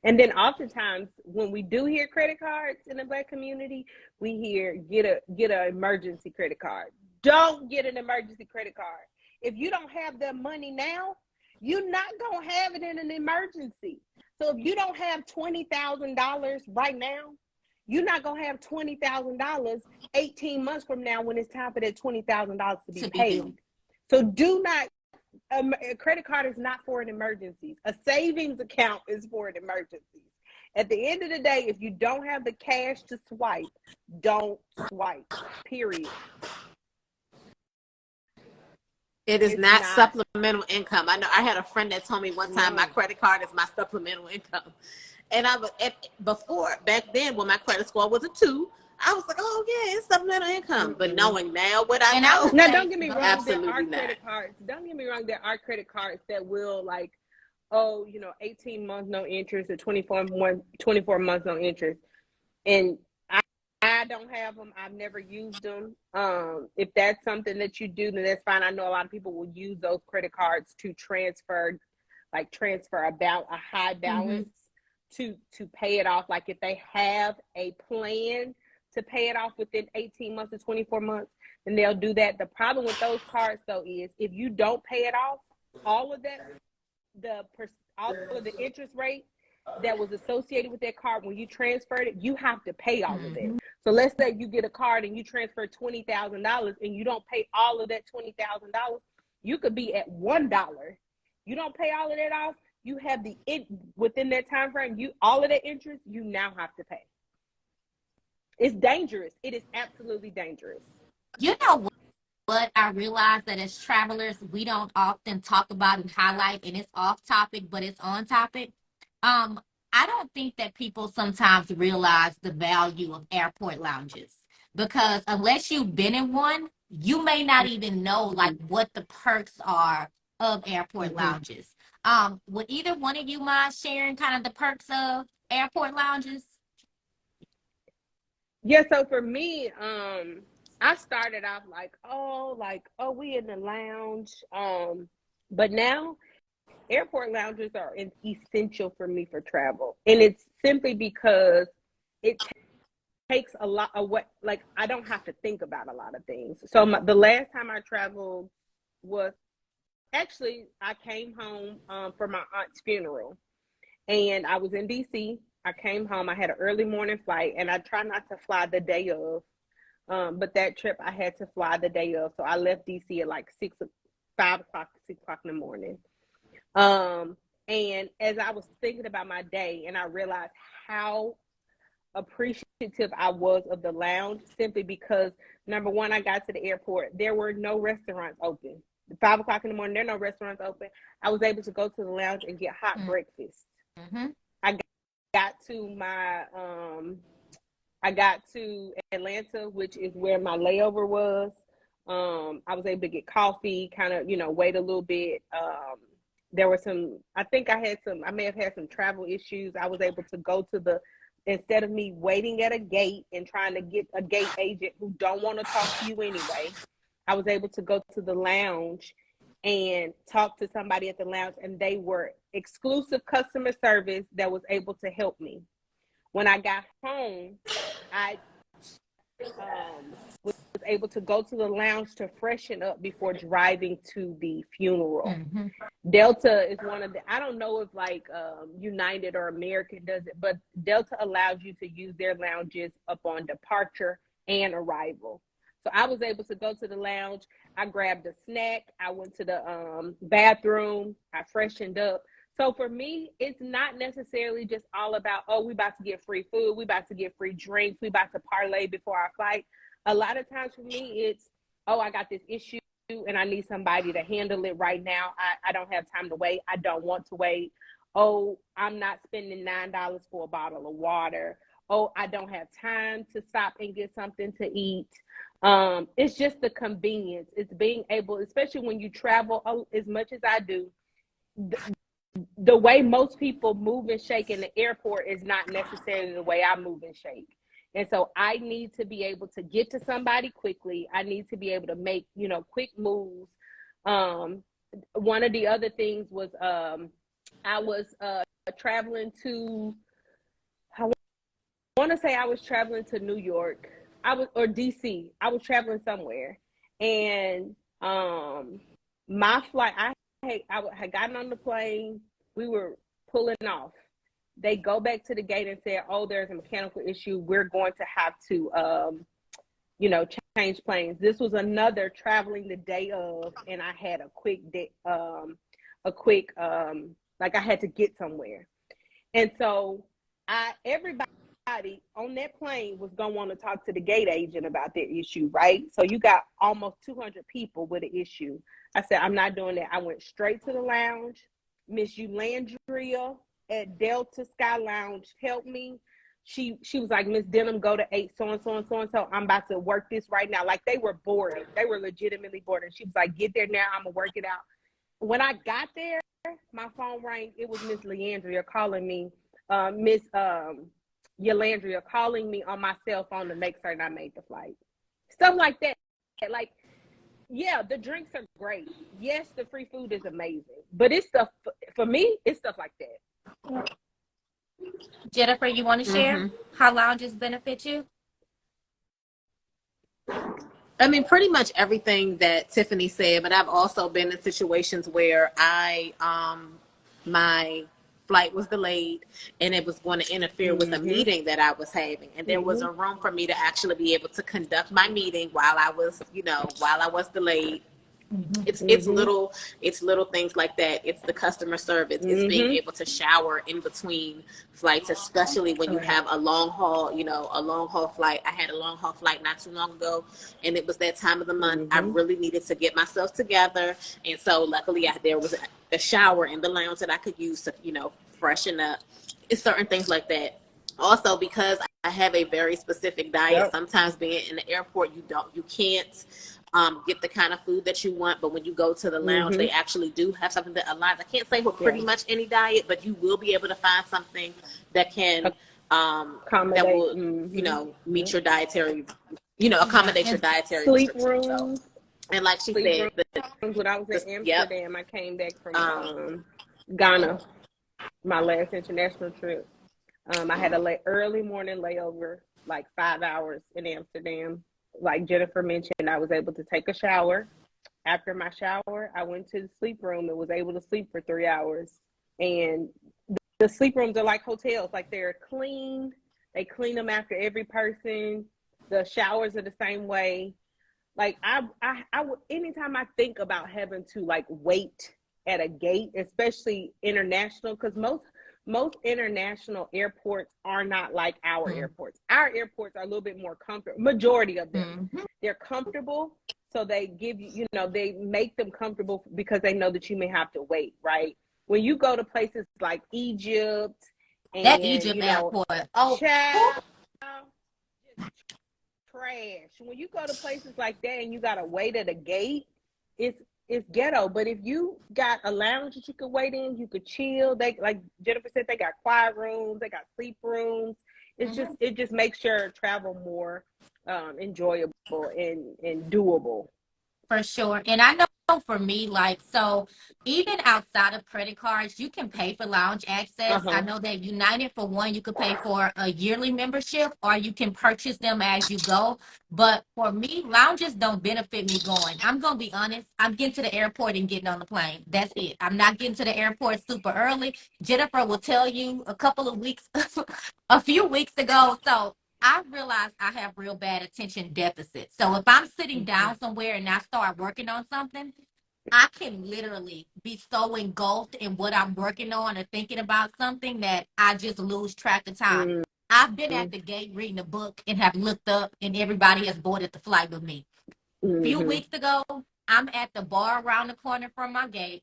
And then oftentimes when we do hear credit cards in the Black community, we hear get an emergency credit card. Don't get an emergency credit card. If you don't have the money now, you're not going to have it in an emergency. So if you don't have $20,000 right now, you're not going to have $20,000 18 months from now when it's time for that $20,000 to be paid. So do not, a credit card is not for an emergency. A savings account is for an emergency. At the end of the day, if you don't have the cash to swipe, don't swipe, period. It's not supplemental income. I know I had a friend that told me one time my credit card is my supplemental income. And back then when my credit score was a 2, I was like, oh yeah, it's supplemental income. But knowing now what I know. Now don't get me wrong, absolutely not. Credit cards. Don't get me wrong, there are credit cards that will 18 months no interest or 24 months no interest. And I don't have them. I've never used them. If that's something that you do, then that's fine. I know a lot of people will use those credit cards to transfer about a high balance to pay it off. Like, if they have a plan to pay it off within 18 months or 24 months, then they'll do that. The problem with those cards, though, is if you don't pay it off, all of the interest rate that was associated with that card when you transferred it, you have to pay all of that. So let's say you get a card and you transfer $20,000 and you don't pay all of that $20,000, you could be at $1. You don't pay all of that off, you have within that time frame, all of that interest, you now have to pay. It's dangerous. It is absolutely dangerous. You know But I realize that as travelers, we don't often talk about and highlight, and it's off topic, but it's on topic. Um, I don't think that people sometimes realize the value of airport lounges because unless you've been in one, you may not even know like what the perks are of airport lounges. Would either one of you mind sharing kind of the perks of airport lounges? Yeah, so for me, I started off like, oh, we in the lounge. But now airport lounges are essential for me for travel. And it's simply because it takes a lot of what, like, I don't have to think about a lot of things. So the last time I traveled was actually, I came home for my aunt's funeral, and I was in DC. I came home. I had an early morning flight, and I try not to fly the day of. But that trip, I had to fly the day of, so I left DC at like 5 o'clock, 6 o'clock in the morning. And as I was thinking about my day, and I realized how appreciative I was of the lounge, simply because number one, I got to the airport, there were no restaurants open. 5 o'clock in the morning, there are no restaurants open. I was able to go to the lounge and get hot breakfast. I got to my I got to Atlanta, which is where my layover was. I was able to get coffee, kind of, wait a little bit. There were I may have had some travel issues. I was able to go to instead of me waiting at a gate and trying to get a gate agent who don't want to talk to you anyway, I was able to go to the lounge and talk to somebody at the lounge, and they were exclusive customer service that was able to help me. When I got home, I was able to go to the lounge to freshen up before driving to the funeral. Delta is one of I don't know if like United or American does it, but Delta allows you to use their lounges upon departure and arrival. So I was able to go to the lounge. I grabbed a snack. I went to the bathroom. I freshened up. So for me, it's not necessarily just all about, oh, we about to get free food. We about to get free drinks. We about to parlay before our flight. A lot of times for me, it's, oh, I got this issue and I need somebody to handle it right now. I don't have time to wait. I don't want to wait. Oh, I'm not spending $9 for a bottle of water. Oh, I don't have time to stop and get something to eat. It's just the convenience. It's being able, especially when you travel as much as I do, the way most people move and shake in the airport is not necessarily the way I move and shake. And so I need to be able to get to somebody quickly. I need to be able to make, quick moves. One of the other things was I was traveling to, I want to say I was traveling to New York. Or DC. I was traveling somewhere. And my flight, I had gotten on the plane. We were pulling off. They go back to the gate and say, oh, there's a mechanical issue. We're going to have to, change planes. This was another traveling the day of, and I had a quick, like I had to get somewhere. And so everybody on that plane was going to want to talk to the gate agent about their issue, right? So you got almost 200 people with an issue. I said, I'm not doing that. I went straight to the lounge. Miss Eulandria at Delta Sky Lounge helped me. She was like, Miss Denham, go to 8 so-and-so and so-and-so. I'm about to work this right now. Like, they were boarding. They were legitimately boarding. She was like, get there now. I'm going to work it out. When I got there, my phone rang. It was Miss Leandria calling me. Miss Yolandria calling me on my cell phone to make certain I made the flight. Stuff like that. Like, yeah, the drinks are great. Yes, the free food is amazing. But it's stuff, for me, it's stuff like that. Jennifer, you want to share how lounges benefit you? I mean, pretty much everything that Tiffany said, but I've also been in situations where my flight was delayed and it was going to interfere with a meeting that I was having. And there was a room for me to actually be able to conduct my meeting while I was, while I was delayed. It's little things like that. It's the customer service. It's being able to shower in between flights, especially when you have a long haul, a long haul flight. I had a long haul flight not too long ago, and it was that time of the month. I really needed to get myself together, and so luckily there was a shower in the lounge that I could use to freshen up. It's certain things like that. Also, because I have a very specific diet, sometimes being in the airport, you can't get the kind of food that you want. But when you go to the lounge, they actually do have something that aligns. I can't say with pretty much any diet, but you will be able to find something that can that will meet your dietary, accommodate your dietary sleep restrictions. rooms. And like she said, when I was in Amsterdam, I came back from Ghana, my last international trip. I had a early morning layover, like 5 hours in Amsterdam. Like Jennifer mentioned, I was able to take a shower. After my shower, I went to the sleep room and was able to sleep for 3 hours. And the sleep rooms are like hotels, like they're clean. They clean them after every person. The showers are the same way. Like I anytime I think about having to like wait at a gate, especially international, because most international airports are not like our airports. Our airports are a little bit more comfortable. Majority of them, they're comfortable. So they give you, they make them comfortable because they know that you may have to wait, right? When you go to places like Egypt and, that Egypt airport, child, trash. When you go to places like that and you got to wait at a gate, it's ghetto. But if you got a lounge that you could wait in, you could chill. They, like Jennifer said, they got quiet rooms, they got sleep rooms. It just makes your travel more enjoyable and doable. for sure. And I know for me, like, so even outside of credit cards, you can pay for lounge access. I know that United, for one, you could pay for a yearly membership or you can purchase them as you go. But for me, lounges don't benefit me going. I'm going to be honest. I'm getting to the airport and getting on the plane. That's it. I'm not getting to the airport super early. Jennifer will tell you a few weeks ago. So I realize I have real bad attention deficit. So if I'm sitting down somewhere and I start working on something, I can literally be so engulfed in what I'm working on or thinking about something that I just lose track of time. I've been at the gate reading a book and have looked up and everybody has boarded the flight with me. A few weeks ago, I'm at the bar around the corner from my gate,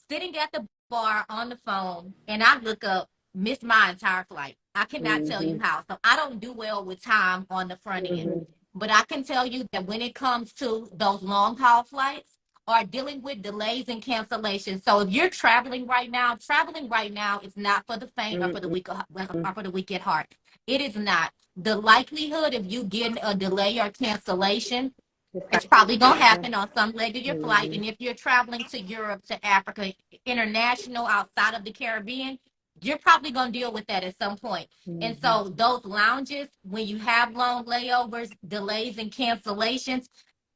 sitting at the bar on the phone, and I look up, missed my entire flight. I cannot tell you how. So I don't do well with time on the front end. But I can tell you that when it comes to those long haul flights or dealing with delays and cancellations. So if you're traveling right now is not for the faint or for the weak or for the weak at heart. It is not. The likelihood of you getting a delay or cancellation, it's probably going to happen on some leg of your flight. And if you're traveling to Europe, to Africa, international, outside of the Caribbean, you're probably going to deal with that at some point. And so those lounges, when you have long layovers, delays, and cancellations,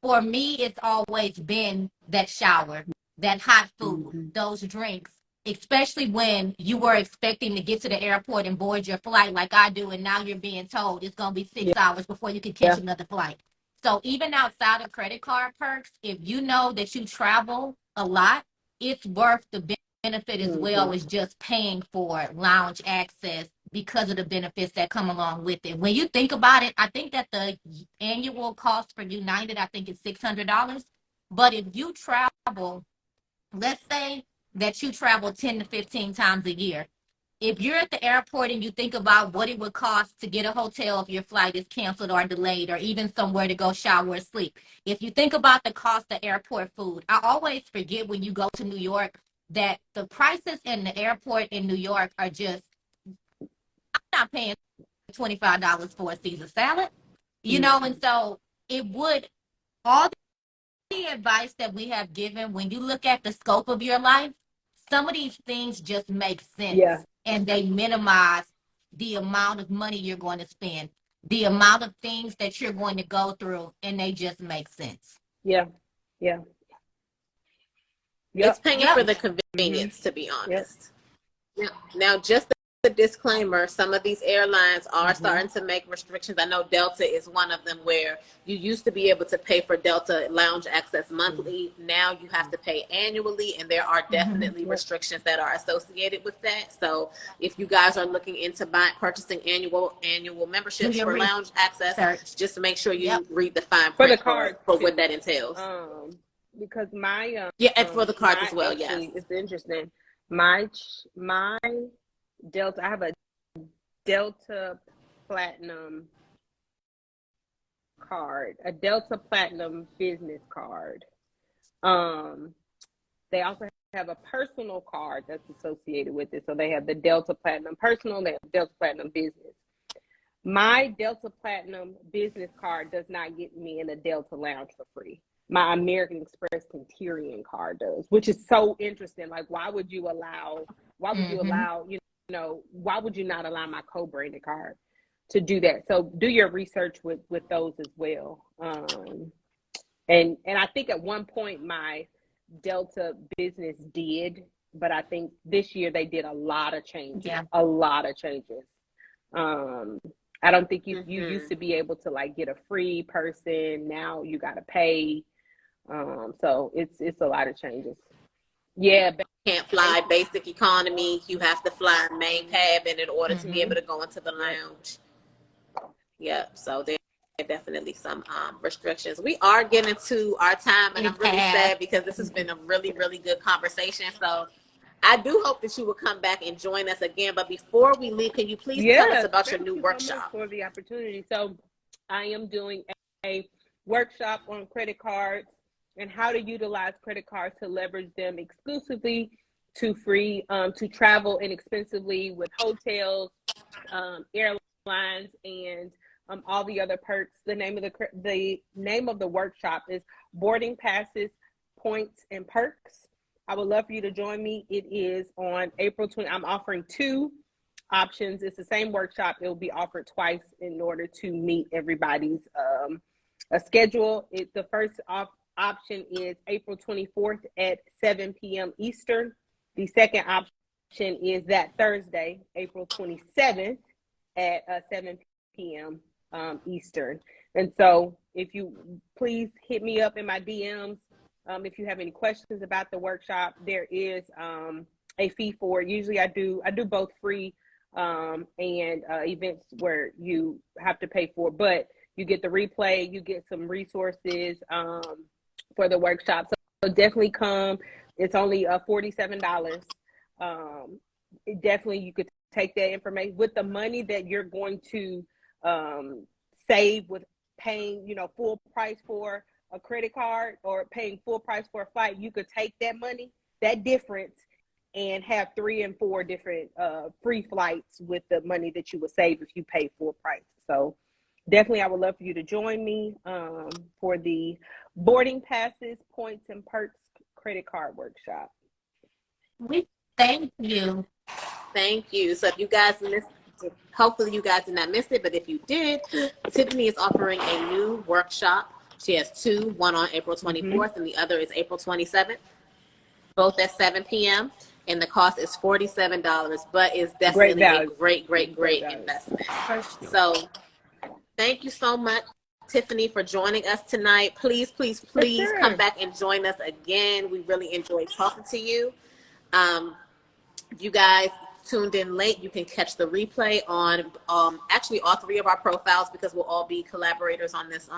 for me, it's always been that shower, that hot food, those drinks, especially when you were expecting to get to the airport and board your flight like I do. And now you're being told it's going to be 6 hours before you can catch another flight. So even outside of credit card perks, if you know that you travel a lot, it's worth the benefit as well as just paying for lounge access because of the benefits that come along with it. When you think about it, I think that the annual cost for United, I think is $600. But if you travel, let's say that you travel 10 to 15 times a year, if you're at the airport and you think about what it would cost to get a hotel if your flight is canceled or delayed, or even somewhere to go shower or sleep, if you think about the cost of airport food, I always forget when you go to New York that the prices in the airport in New York are just, I'm not paying $25 for a Caesar salad, and so it would, all the advice that we have given, when you look at the scope of your life, some of these things just make sense and they minimize the amount of money you're going to spend, the amount of things that you're going to go through, and they just make sense. It's paying for the convenience, to be honest. Now, just a disclaimer, some of these airlines are starting to make restrictions. I know Delta is one of them, where you used to be able to pay for Delta lounge access monthly. Now you have to pay annually, and there are definitely restrictions that are associated with that. So if you guys are looking into purchasing annual memberships for lounge access, just make sure you read the fine For the print card for too. what that entails. Because my And for the cards as well. actually, Yes, it's interesting. My Delta, I have a Delta Platinum card, a Delta Platinum business card. They also have a personal card that's associated with it. So they have the Delta Platinum Personal, they have Delta Platinum Business. My Delta Platinum Business card does not get me in a Delta Lounge for free. My American Express Centurion card does, which is so interesting. Like, why would you allow, why would you not allow my co-branded card to do that? So do your research with those as well. And I think at one point my Delta Business did, but I think this year they did a lot of changes. A lot of changes. I don't think you used to be able to like get a free person. Now you got to pay. So it's a lot of changes. Yeah. Can't fly basic economy. You have to fly main cabin in order to be able to go into the lounge. Yep. So there are definitely some restrictions. We are getting to our time, and I'm really sad because this has been a really, really good conversation. So I do hope that you will come back and join us again. But before we leave, can you please tell us about your new workshop? So much for the opportunity. So I am doing a workshop on credit cards and how to utilize credit cards to leverage them exclusively to travel inexpensively with hotels, airlines, and all the other perks. The name of the workshop is Boarding Passes, Points, and Perks. I would love for you to join me. It is on April 20th. I'm offering 2 options. It's the same workshop. It will be offered twice in order to meet everybody's schedule. The first option is April 24th at 7 p.m. Eastern. The second option is that Thursday, April 27th at 7 p.m. Eastern. And so if you please hit me up in my DMs. If you have any questions about the workshop, there is a fee for it. Usually I do both free and events where you have to pay for it, but you get the replay, you get some resources for the workshop. So definitely come. It's only $47. Definitely you could take that information with the money that you're going to save with paying, full price for a credit card or paying full price for a flight. You could take that money, that difference, and have 3 and 4 different free flights with the money that you would save if you pay full price. So definitely I would love for you to join me for the Boarding Passes, Points, and Perks credit card workshop. We thank you. Thank you. So if you guys missed, hopefully you guys did not miss it, but if you did, Tiffani is offering a new workshop. She has 2, one on April 24th and the other is April 27th, both at 7 p.m. And the cost is $47, but it's definitely a great investment. So thank you so much, Tiffani, for joining us tonight. Please come back and join us again. We really enjoyed talking to you. You guys tuned in late, you can catch the replay on actually all 3 of our profiles, because we'll all be collaborators on this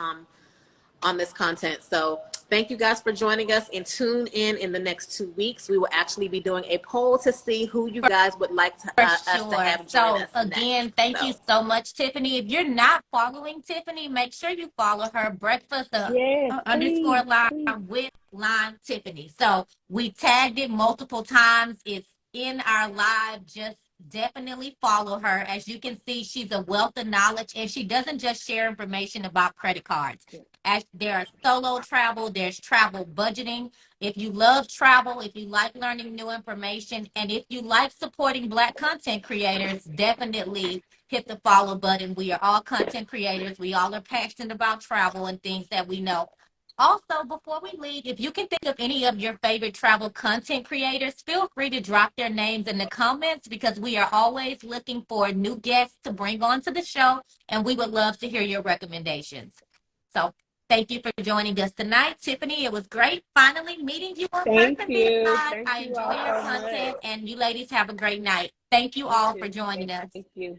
content. So thank you guys for joining us, and tune in the next 2 weeks. We will actually be doing a poll to see who you guys would like to, us to have join us again next. Thank you so much, Tiffani. If you're not following Tiffani, make sure you follow her, breakfast underscore line with line Tiffani. So we tagged it multiple times. It's in our live. Just definitely follow her. As you can see, she's a wealth of knowledge, and she doesn't just share information about credit cards. As there are solo travel, there's travel budgeting. If you love travel, if you like learning new information, and if you like supporting Black content creators, definitely hit the follow button. We are all content creators. We all are passionate about travel and things that we know Also, before we leave, if you can think of any of your favorite travel content creators, feel free to drop their names in the comments because we are always looking for new guests to bring onto the show, and we would love to hear your recommendations. So, thank you for joining us tonight, Tiffani. It was great finally meeting you in Thank person this you. time. Thank I you enjoy all your so much. content, and you ladies have a great night. Thank you You all for too. joining us. Thank you.